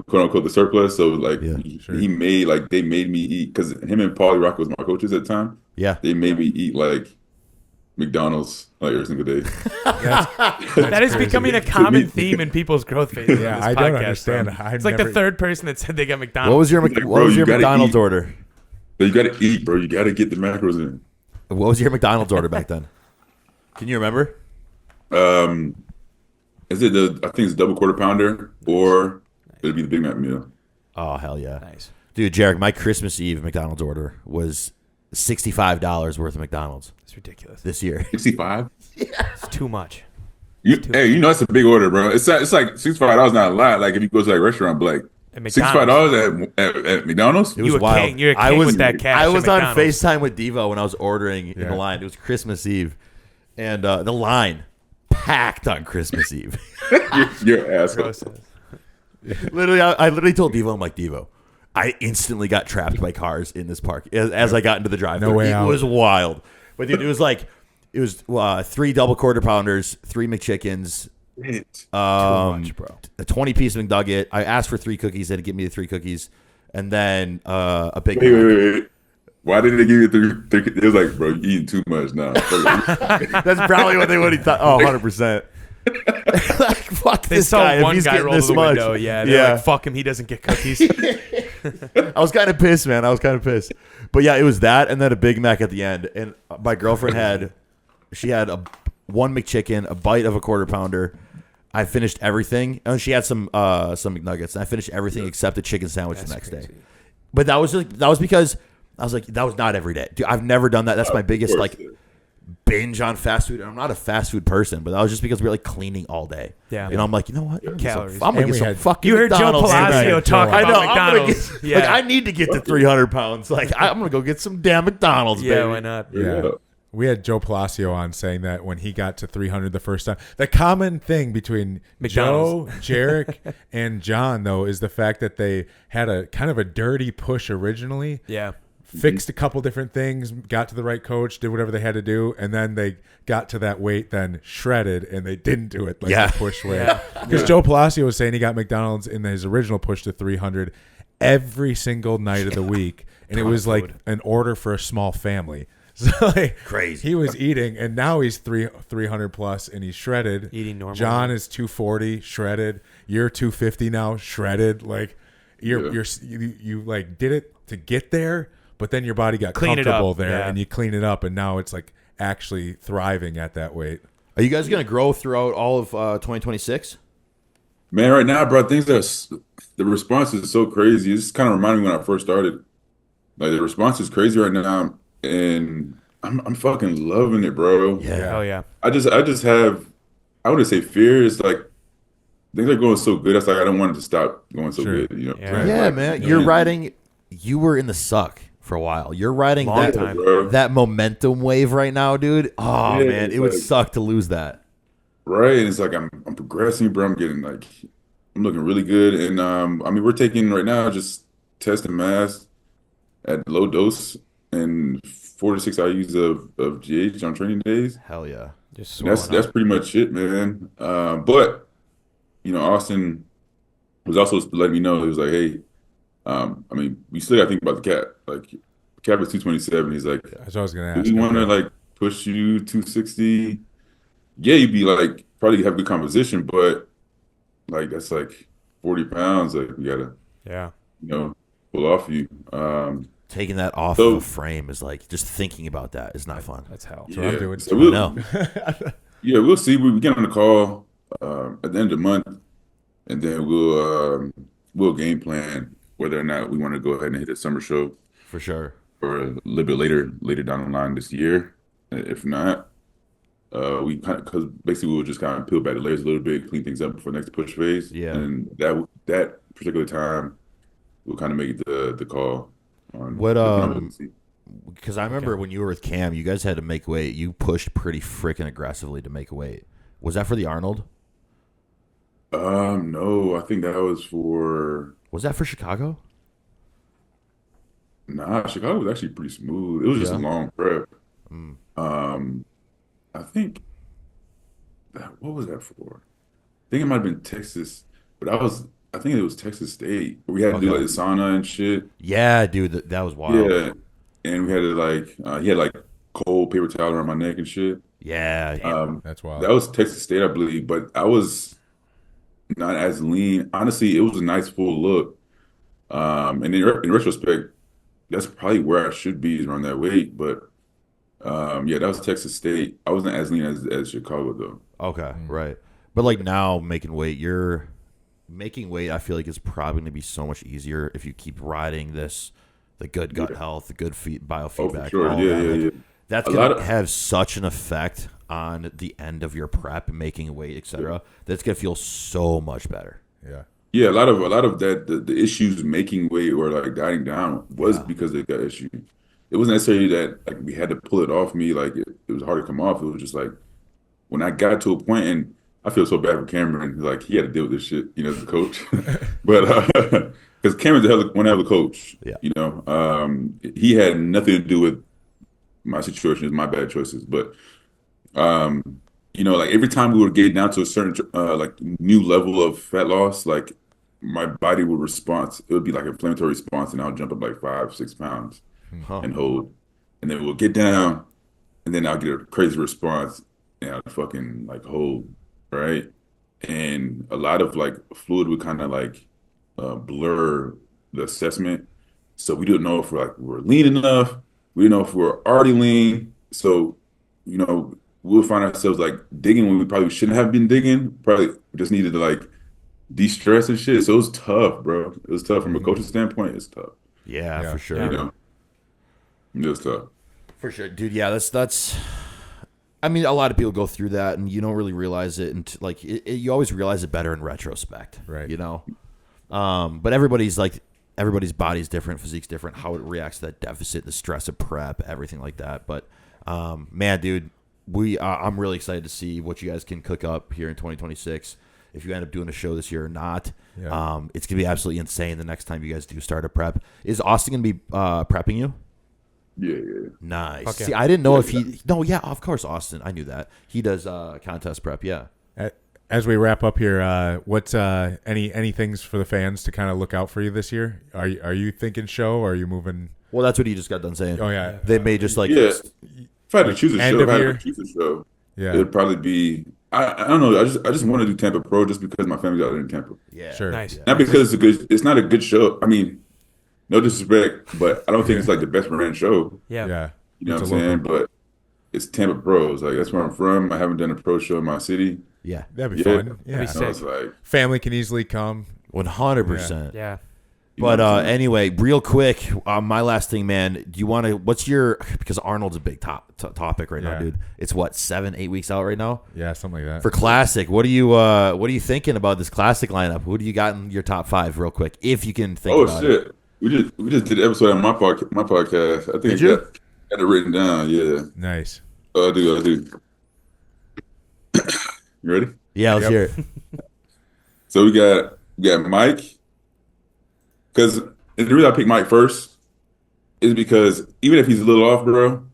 quote unquote the surplus. So like Yeah, sure. he made like they made me eat, because him and Paulie Rock was my coaches at the time. Yeah. They made me eat like McDonald's like every single day. That is crazy. becoming a common theme in people's growth phases. Yeah, in this I don't podcast, understand. bro. I've It's like never- the third person that said they got McDonald's. What was your Like, what bro, was you your gotta McDonald's eat. order? But you got to eat, bro. You got to get the macros in. What was your McDonald's order back then? Can you remember? Is it I think it's double quarter pounder, or it'll be the Big Mac meal. Oh hell yeah. Nice. Dude, Jarek, my Christmas Eve McDonald's order was $65 worth of McDonald's It's ridiculous. this year. 65. It's too much. Hey, that's a big order, bro. It's like $65 not a lot. Like if you go to like a restaurant, like At $65 at McDonald's. It was You a wild. king. You're a king with that cash. I at was on McDonald's. FaceTime with Devo when I was ordering in the line. It was Christmas Eve, and the line packed on Christmas Eve. You're an asshole. Gross. Literally, I literally told Devo, I'm like, Devo, I instantly got trapped by cars in this park as I got into the drive-thru. No way It out. was wild. But dude, it was 3 double quarter pounders, 3 McChickens, Too much, bro. a 20-piece McNugget. I asked for 3 cookies. They had to give me the 3 cookies, and then a Big Mac. Wait. Why did they give you 3? It was like, bro, you eating too much now. That's probably what they would have thought. Oh, 100%. Like, fuck They this saw guy. If one he's guy getting roll to this the much. window. Yeah, they're like, fuck him. He doesn't get cookies. I was kind of pissed, man. I was kind of pissed. But yeah, it was that, and then a Big Mac at the end. And my girlfriend had 1 McChicken, a bite of a quarter pounder. I finished everything, and she had some McNuggets. And I finished everything except the chicken sandwich the next day. But that was because I was like, that was not every day. Dude, I've never done that. That's my biggest binge on fast food. And I'm not a fast food person, but that was just because we were like cleaning all day. Yeah. And I'm like, you know what? Calories. I'm gonna get some fucking You heard Joe McDonald's Palacio tonight. talk I about know. I'm gonna McDonald's. get, Yeah. like, I need to get to 300 pounds. Like, I'm gonna go get some damn McDonald's. Yeah, baby. why not? Yeah. We had Joe Palacio on saying that when he got to 300 the first time, the common thing between Joe, McDonald's. Jarek, and John, though, is the fact that they had a kind of a dirty push originally. Yeah. Fixed a couple different things, got to the right coach, did whatever they had to do, and then they got to that weight, then shredded, and they didn't do it like the push weight. Because Joe Palacio was saying he got McDonald's in his original push to 300 every single night of the week, and it was like an order for a small family. So like, Crazy. He was eating, and now he's 300 plus, and he's shredded. Eating normal. John is 240, shredded. You're 250 now, shredded. Like you like did it to get there, but then your body got Clean it comfortable up, there, yeah. and you clean it up, and now it's like actually thriving at that weight. Are you guys gonna grow throughout all of 2026? Man, right now, bro, things the response is so crazy. It's kind of reminding me when I first started. Like the response is crazy right now, and I'm fucking loving it, bro. Yeah. Oh, yeah. I just have, I wouldn't say fear. It's like things are going so good. That's like I don't want it to stop going so Sure. good. You know? Yeah. Yeah, Like, man. You're riding. You were in the suck for a while. You're riding Long that time. bro. that momentum wave right now, dude. Oh Yeah, man, it's it would like- suck to lose that. Right. And it's like I'm progressing, bro. I'm looking really good. And I mean, we're taking right now just testing mass at low dose and 4 to 6 IUs of GH on training days. Hell yeah. Just And that's pretty much it, man. But Austin was also letting me know, he was like, hey, I mean, we still got to think about the cap. Like, cap is 227. He's like, That's what I was gonna do ask. we want to like push you 260? Yeah, you'd be like probably have good composition, but like that's like 40 pounds. Like we gotta, Yeah. pull off you. Taking that off So- of a frame is like just thinking about that is not fun. That's hell. That's what I'm doing. So we'll, No. yeah, we'll see. We get on the call at the end of the month, and then we'll game plan whether or not we want to go ahead and hit a summer show For sure. or a little bit later down the line this year. If not, we kind of because basically we'll just kind of peel back the layers a little bit, clean things up before the next push phase. Yeah. And that particular time, we'll kind of make the call on What, we'll see. Because I remember when you were with Cam, you guys had to make weight. You pushed pretty freaking aggressively to make weight. Was that for the Arnold? No, I think that was for Was that for Chicago? Chicago was actually pretty smooth. It was just a Yeah. long prep. Mm. I think what was that for? I think it might have been Texas, but I think it was Texas State. We had to do Okay. like the sauna and shit. Yeah, dude, that was wild. Yeah, and we had to like he had like cold paper towel around my neck and shit. Yeah. That's wild. That was Texas State, I believe, but I was not as lean. Honestly, it was a nice full look. And in retrospect, that's probably where I should be is around that weight. But yeah, that was Texas State. I wasn't as lean as Chicago though. Okay, right. But like now making weight, I feel like is probably going to be so much easier if you keep riding this the good gut health, the good biofeedback. Oh, for sure. All Yeah. That's going to have such an effect on the end of your prep, making weight, etc. That's going to feel so much better. Yeah, a lot of that the issues making weight or like dieting down was because of that issue. It wasn't necessarily that like we had to pull it off me, like it was hard to come off. It was just like when I got to a point, and I feel so bad for Cameron, like he had to deal with this shit, as a coach. But because Cameron's one hell of a coach, he had nothing to do with my situation, it's my bad choices. But like every time we would get down to a certain like new level of fat loss, like my body would respond. It would be like an inflammatory response, and I'll jump up like 5-6 pounds and hold, and then we'll get down, and then I'll get a crazy response, and I'll fucking like hold, right? And a lot of like fluid would kind of like blur the assessment, so we didn't know if we're lean enough. We didn't know if we're already lean, so we'll find ourselves like digging when we probably shouldn't have been digging. Probably just needed to like de-stress and shit. So it was tough, bro. It was tough from a coaching standpoint. It's tough. Yeah, for sure. It was tough. For sure, dude. Yeah, that's. I mean, a lot of people go through that, and you don't really realize it, and like you always realize it better in retrospect, right? But everybody's body's different, physique's different, how it reacts to that deficit, the stress of prep, everything like that. But man, dude. I'm really excited to see what you guys can cook up here in 2026. If you end up doing a show this year or not, it's gonna be absolutely insane. The next time you guys do start a prep, is Austin gonna be prepping you? Yeah. Nice. Okay. See, I didn't know if he. No, yeah, of course, Austin. I knew that he does contest prep. Yeah. As we wrap up here, what's any things for the fans to kind of look out for you this year? Are you thinking show, or are you moving? Well, that's what he just got done saying. Oh yeah, they may just like. Yeah. If I had to choose a show, yeah, it'd probably be I don't know. I just want to do Tampa Pro just because my family's out there in Tampa. Yeah, sure. Nice. Not because it's not a good show. I mean, no disrespect, but I don't think it's like the best ran show. Yeah. You know what I'm saying? But it's Tampa Pros. Like that's where I'm from. I haven't done a pro show in my city. Yeah, that'd be fun. Yeah, That'd be sick. It's like family can easily come. 100%. Yeah. But anyway, real quick, my last thing, man. Do you want to? What's your? Because Arnold's a big topic right now, dude. It's what 7-8 weeks out right now. Yeah, something like that. For Classic, what are you thinking about this Classic lineup? Who do you got in your top 5, real quick, if you can think about it? Oh shit, we just did an episode on my podcast. I think I got it written down. Yeah. Nice. I do. You ready? Yeah, let's hear it. So we got Mike. Because the reason I picked Mike first is because even if he's a little off, bro,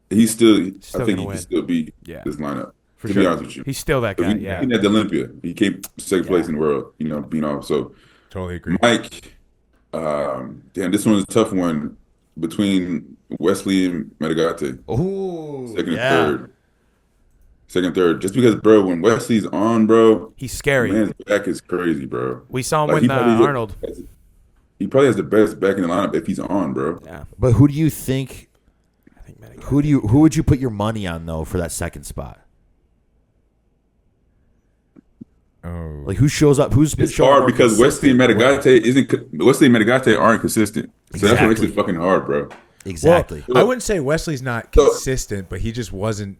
he's still I think he can still be this lineup. To be honest with you, He's still that guy. He at the Olympia. He came second place in the world, being off. So totally agree. Mike, damn, this one's a tough one between Wesley and Medigate. Oh, Second, third. Just because, bro, when Wesley's on, bro, he's scary. Man's back is crazy, bro. We saw him with Arnold. He probably has the best back in the lineup if he's on, bro. Yeah. But who do you think? Who would you put your money on though for that second spot? Oh, like who shows up? Who's been it's showing hard more because Wesley and Medigate aren't consistent. So that's what makes it Exactly. fucking hard, bro. Exactly. Well, I wouldn't say Wesley's not consistent, but he just wasn't.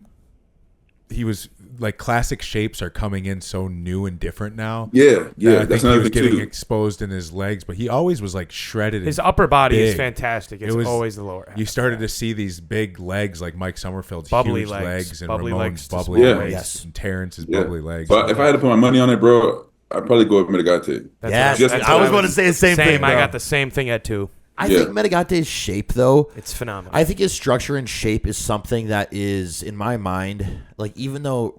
He was like classic shapes are coming in so new and different now. Yeah. I That's think he another was thing getting too. exposed in his legs, but he always was like shredded. His and upper body is big. fantastic. It's It was- always the lower half. You started to see these big legs like Mike Summerfield's Bubbly huge legs. legs and Bubbly Ramon's legs to bubbly small legs waist. and Terrence's Yeah. bubbly legs. But if I had to put my money on it, bro, I'd probably go with Medigate. Yeah, Just- I was going to say the same thing. I bro. got the same thing at 2. I think Medigate's shape, though, It's phenomenal. I think his structure and shape is something that is, in my mind, like even though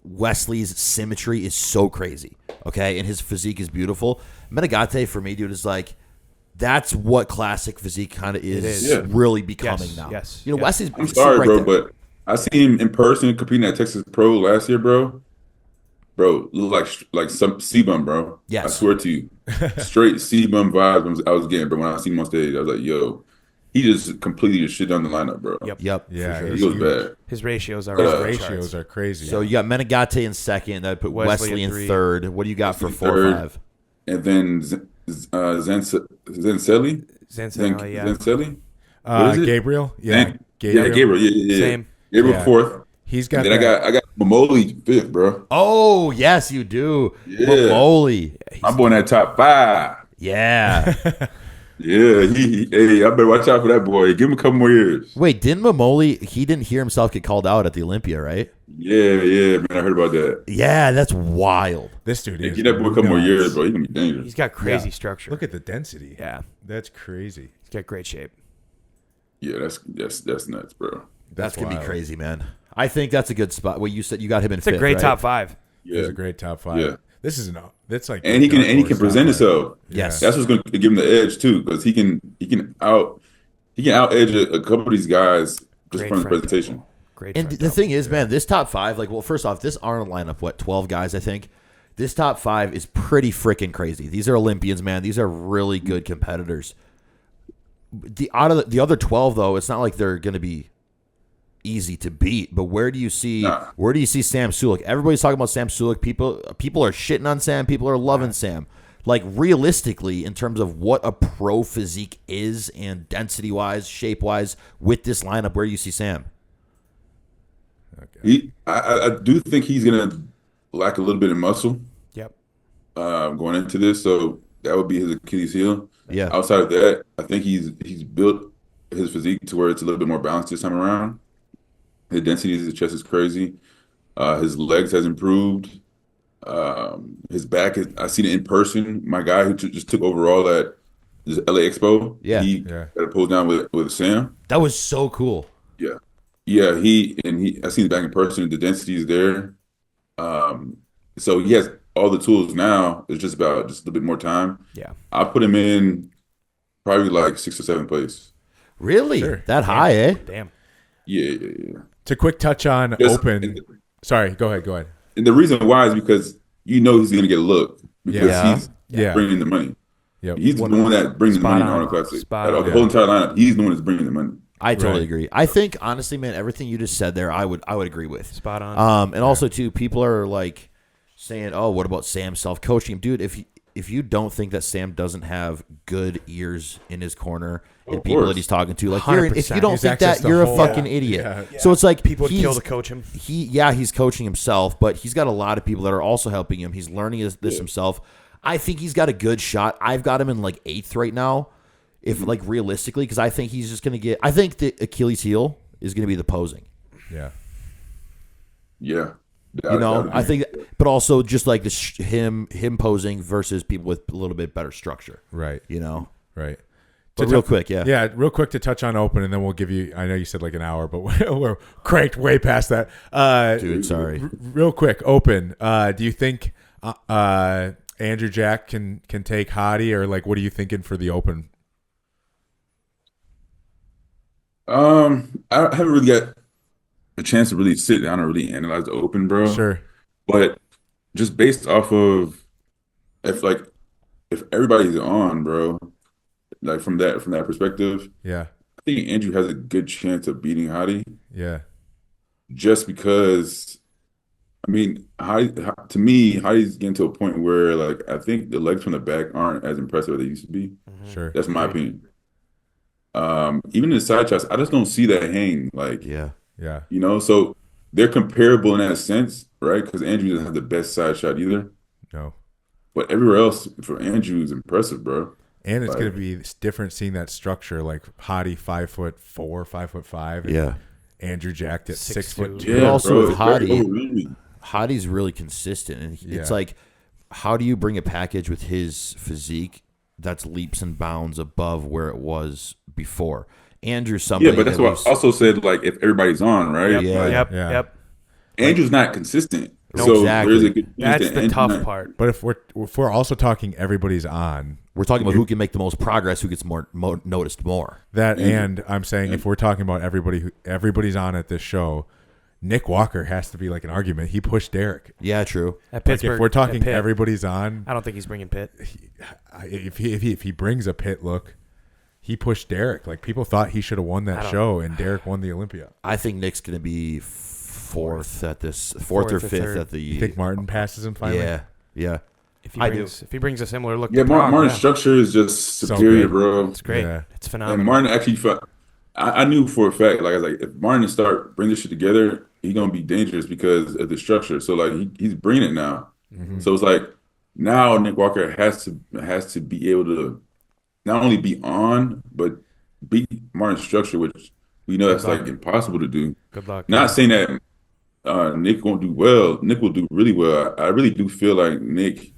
Wesley's symmetry is so crazy, okay, and his physique is beautiful, Medigate for me, dude, is like that's what classic physique kind of is, is. really becoming Yes, now. yes, You know, yes. Wesley's. I'm sorry, right bro, there. but I seen him in person competing at Texas Pro last year, bro. Bro, look like some C-bum, bro. Yes. I swear to you. Straight C-bum vibes I was getting, bro. When I seen him on stage, I was like, yo, he just completely just shit down the lineup, bro. Yep. Yep. Yeah, for sure. He was bad. His ratios are His off the ratios charts. are crazy. So you got Menegate in second. I'd put Wesley Wesley in in 3. third. What do you got for Wesley 4 or third. 5? And then Zancelli. Zancelli, yeah. Zancelli? What is it? Gabriel. Yeah, Gabriel. Yeah. Same. Gabriel Yeah. fourth. He's got. And then I got Mamoli fifth, bro. Oh, yes, you do. Yeah. Mamoli. I'm going that top 5. Yeah. Yeah, hey, I better watch out for that boy. Give him a couple more years. Wait, didn't Mamoli, he didn't hear himself get called out at the Olympia, right? Yeah, man, I heard about that. Yeah, that's wild. This dude is. Give that boy a couple more nuts. years, bro. He's gonna be dangerous. He's got crazy structure. Look at the density. Yeah. That's crazy. He's got great shape. Yeah, that's nuts, bro. That's going to be wild. crazy, man. I think that's a good spot. Well, you said you got him in It's fifth, a great right? top 5. Yeah, He's a great top 5. Yeah. This is that's like. and he can dark horse present top himself. Yes. That's what's going to give him the edge too, because he can out edge a couple of these guys just Great from the front presentation. Great. And front the double. thing is, man, this top 5, like, well, first off, this Arnold lineup, 12 guys, I think. This top 5 is pretty freaking crazy. These are Olympians, man. These are really good competitors. The other 12, though, it's not like they're going to be easy to beat. But where do you see Sam Sulek? Everybody's talking about Sam Sulek. People are shitting on Sam. People are loving Sam. Like, realistically, in terms of what a pro physique is and density wise, shape wise, with this lineup, where do you see Sam? I do think he's gonna lack a little bit of muscle Yep. going into this, so that would be his Achilles heel. Yeah. Outside of that, I think he's built his physique to where it's a little bit more balanced this time around. The density of his chest is crazy. His legs has improved. His back is. I seen it in person. My guy who just took overall at this LA Expo. Yeah. He got a pull down with Sam. That was so cool. Yeah. Yeah, I seen it back in person. The density is there. So he has all the tools now. It's just about just a little bit more time. Yeah. I put him in probably like 6th or 7th place. Really? Sure. That high, eh? Damn. Yeah. To quick touch on Just- open. Sorry, go ahead. And the reason why is because he's going to get a look because Yeah. he's Yeah. bringing the money. Yep. He's the one that brings the Spot money in on. Arnold Classic. Spot Out of on. the whole entire lineup, he's the one that's bringing the money. I totally Right. agree. I think honestly, man, everything you just said there, I would agree with. Spot on. And also too, people are like saying, "Oh, what about Sam self-coaching?" Dude, if you don't think that Sam doesn't have good ears in his corner and Of people course. that he's talking to, like, if 100%. you don't His think access that, to you're a whole- fucking idiot. Yeah. So it's like People would kill he's- to coach him. he's coaching himself, but he's got a lot of people that are also helping him. He's learning this himself. I think he's got a good shot. I've got him in like 8th right now, if like realistically, because I think he's just going to get. I think the Achilles heel is going to be the posing. Yeah. Yeah. You know, I think, but also just like this, him posing versus people with a little bit better structure. Right. You know, Right. but real quick, yeah. Yeah, real quick to touch on open, and then we'll give you. I know you said like an hour, but we're cranked way past that. Dude, sorry. Real quick, open. Do you think Andrew Jack can take Hottie, or like what are you thinking for the open? I haven't really got a chance to really sit down and really analyze the open, bro. Sure. But just based off of if everybody's on, bro, like from that perspective, Yeah. I think Andrew has a good chance of beating Hottie Yeah. just because I mean, to me, Hottie's getting to a point where like I think the legs from the back aren't as impressive as they used to be. Sure. That's my opinion. Even in the side shots, I just don't see that hang. Like, Yeah. Yeah. you know, so they're comparable in that sense, right? Because Andrew doesn't have the best side shot either. No. But everywhere else for Andrew is impressive, bro. And it's Like- going to be different seeing that structure, like Hottie 5'4", 5'5", and Yeah. Andrew Jack at 6'2". 6'2". But also with it's very Hottie- overwhelming. Hottie's really consistent, and it's Yeah. like, how do you bring a package with his physique that's leaps and bounds above where it was before? Andrew's somebody. Yeah, but that's that what was- I also said, like, if everybody's on, right? Yep. Yeah. Yep. Yeah. Yep. Andrew's not consistent. No, so exactly. there's a good chance That's that the Andrew's tough not- part. But if we're also talking everybody's on we're talking about who can make the most progress, who gets more noticed more. that, and I'm saying if we're talking about everybody's on at this show, Nick Walker has to be like an argument. He pushed Derek. Yeah, true. At Like Pittsburgh, if we're talking at Pitt, everybody's on, I don't think he's bringing Pitt. if he brings a pit look, he pushed Derek. Like people thought he should have won I that don't- show, and Derek won the Olympia. I think Nick's going to be fourth or Fourth or fifth third. at the. You think Martin passes him finally? Yeah, yeah. If he brings a similar look, Yeah, to Prague, Martin's structure is just So superior, good. bro. it's great. Yeah. It's And phenomenal. Martin actually felt. I knew for a fact, like I was like, if Martin start bring this shit together, he's gonna be dangerous because of the structure. So like he's bringing it now. So it's like now Nick Walker has to be able to not only be on but beat Martin's structure, which we know that's like impossible to do. Good luck. Not saying that Nick won't do well. Nick will do really well. I really do feel like Nick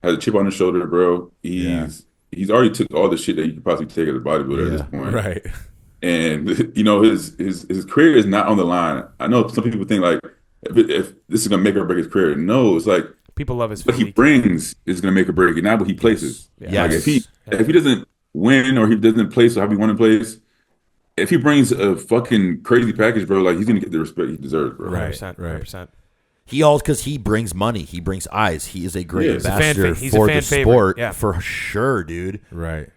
has a chip on his shoulder, bro. He's already took all the shit that you could possibly take as a bodybuilder at this point. Right. And you know his career is not on the line. I know some people think like if this is gonna make or break his career. No, it's like People love his what he physique. brings is gonna make or break it. Not what he places. Yeah. Like Yes. if he doesn't win or he doesn't place or how he want to place, if he brings a fucking crazy package, bro, like he's gonna get the respect he deserves, bro. Right. 100%. right. 100%. Because he brings money, he brings eyes. He is a great Yeah. He's a fan ambassador fa- he's a for fan the favorite. sport, Yeah. for sure, dude. Right.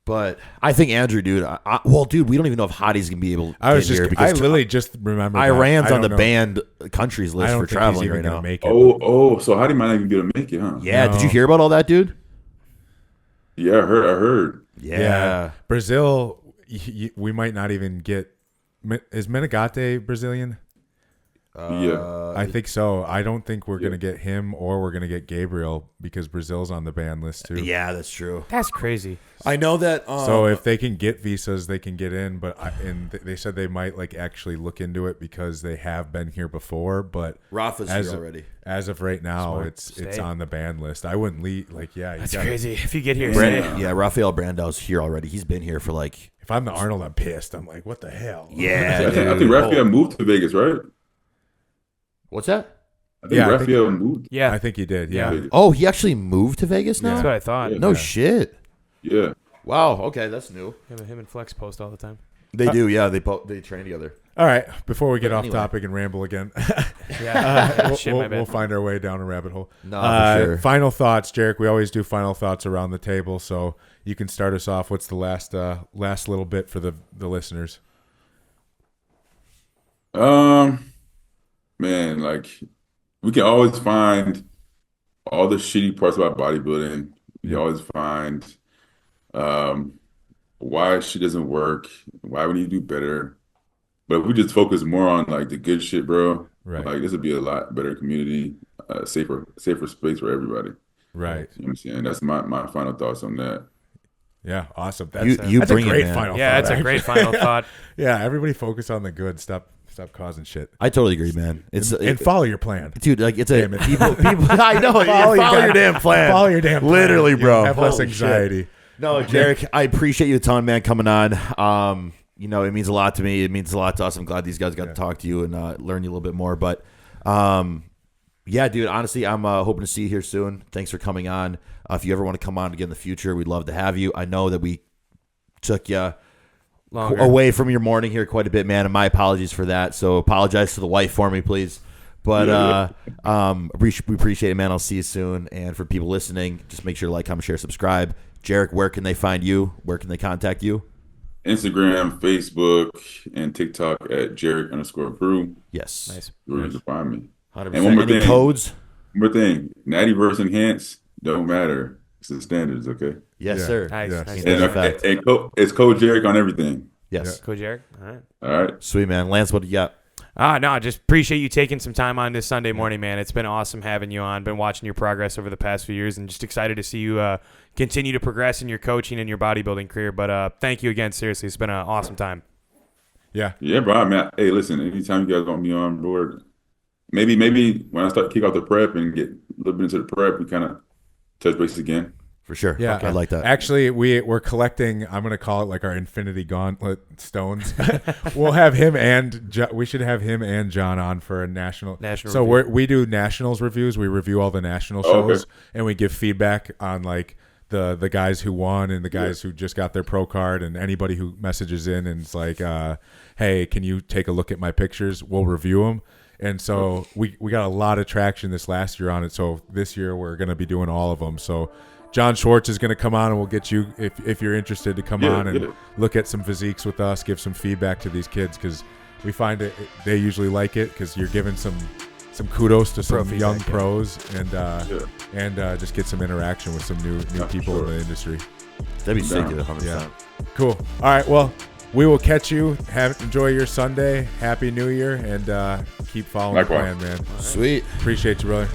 But I think Andrew, dude. Well, dude, we don't even know if Hottie's gonna be able to I was get here just. because I literally just remembered. Iran's that. I on the don't know. banned countries I list don't for think traveling he's even right gonna now. make it. Oh, so how do you might not even be able to make it, huh? Yeah, No. did you hear about all that, dude? Yeah, I heard. Yeah. Brazil. We might not even get. Is Menegate Brazilian? Yeah. I think so. I don't think we're gonna get him, or we're gonna get Gabriel because Brazil's on the ban list too. Yeah, that's true. That's crazy. I know that. So if they can get visas, they can get in. But they said they might like actually look into it because they have been here before. But Rafa's as here of, already. as of right now, Smart. it's Stay. on the ban list. I wouldn't leave. Like, yeah, you That's gotta- crazy. If you get here, Brand, stay. yeah, Rafael Brandau's here already. He's been here for like. If I'm the Arnold, I'm pissed. I'm like, what the hell? Yeah, I think dude. Raphael moved to Vegas, right? What's that? I think Yeah, I think- Raphael moved. Yeah. I think he did. Yeah. Vegas. Oh, he actually moved to Vegas now. That's what I thought. Yeah. No shit. Yeah. Wow. Okay, that's new. Him and Flex post all the time. They do. Yeah, they train together. All right. Before we get But off anyway. topic and ramble again, Yeah. Shit, my we'll bad. find our way down a rabbit hole. No, for sure. Final thoughts, Jarek. We always do final thoughts around the table, so you can start us off. What's the last little bit for the listeners? Man, like we can always find all the shitty parts about bodybuilding. We can always find why shit doesn't work, why we need to do better. But if we just focus more on like the good shit, bro, Right. like this would be a lot better community, safer space for everybody. Right. You know what I'm saying? That's my final thoughts on that. Yeah. Awesome. You that's bring a it, great man. final. Yeah, thought, that's a actually. great final thought. Yeah. Everybody focus on the good. Stop causing shit. I totally agree, man. It's And follow your plan. dude, like it's a Damn it. people. I know. Follow your damn plan. Follow your damn plan. Literally, You'll bro. Have less Holy anxiety. shit. No, Jarek, I appreciate you a ton, man, coming on. You know, it means a lot to me. It means a lot to us. I'm glad these guys got to talk to you and learn you a little bit more. But yeah, dude, honestly, I'm hoping to see you here soon. Thanks for coming on. If you ever want to come on again in the future, we'd love to have you. I know that we took you Longer. away from your morning here quite a bit, man, and my apologies for that. So apologize to the wife for me, please. But we appreciate it, man. I'll see you soon. And for people listening, just make sure to like, comment, share, subscribe. Jarek, where can they find you? Where can they contact you? Instagram, Facebook, and TikTok at Jarek_Brew. Yes. Nice. Where you can find me. 100%. And one more Any thing. codes? One more thing, natty versus enhance don't matter. It's the standards, okay? Yes, Yeah. sir. Nice. Yes. Nice. And, Fact. it's Code Jarek on everything. Yes. Coach Jarek. All right. All right. Sweet, man. Lance, what do you got? No, just appreciate you taking some time on this Sunday morning, man. It's been awesome having you on. Been watching your progress over the past few years, and just excited to see you continue to progress in your coaching and your bodybuilding career. But thank you again. Seriously, it's been an awesome time. Yeah. Yeah, bro. Man, hey, listen, anytime you guys want me on board, maybe when I start kick off the prep and get a little bit into the prep, we kind of touch base again. For sure. Yeah, I like that. Actually, we're collecting. I'm gonna call it like our Infinity Gauntlet stones. We'll have him and we should have him and John on for a national. So review. we do nationals reviews. We review all the national Oh, okay. shows and we give feedback on like the guys who won and the guys who just got their pro card and anybody who messages in and it's like, hey, can you take a look at my pictures? We'll review them. And so we got a lot of traction this last year on it. So this year we're gonna be doing all of them. So. John Schwartz is going to come on and we'll get you, if you're interested, to come on and look at some physiques with us, give some feedback to these kids because we find it they usually like it because you're giving some some kudos to some Pro young feedback, pros, and just get some interaction with some new people in the industry. That'd be sick, down. 100%. Yeah. Cool. All right. Well, we will catch you. Enjoy your Sunday. Happy New Year, and keep following Likewise. the plan, man. Sweet. Appreciate you, brother.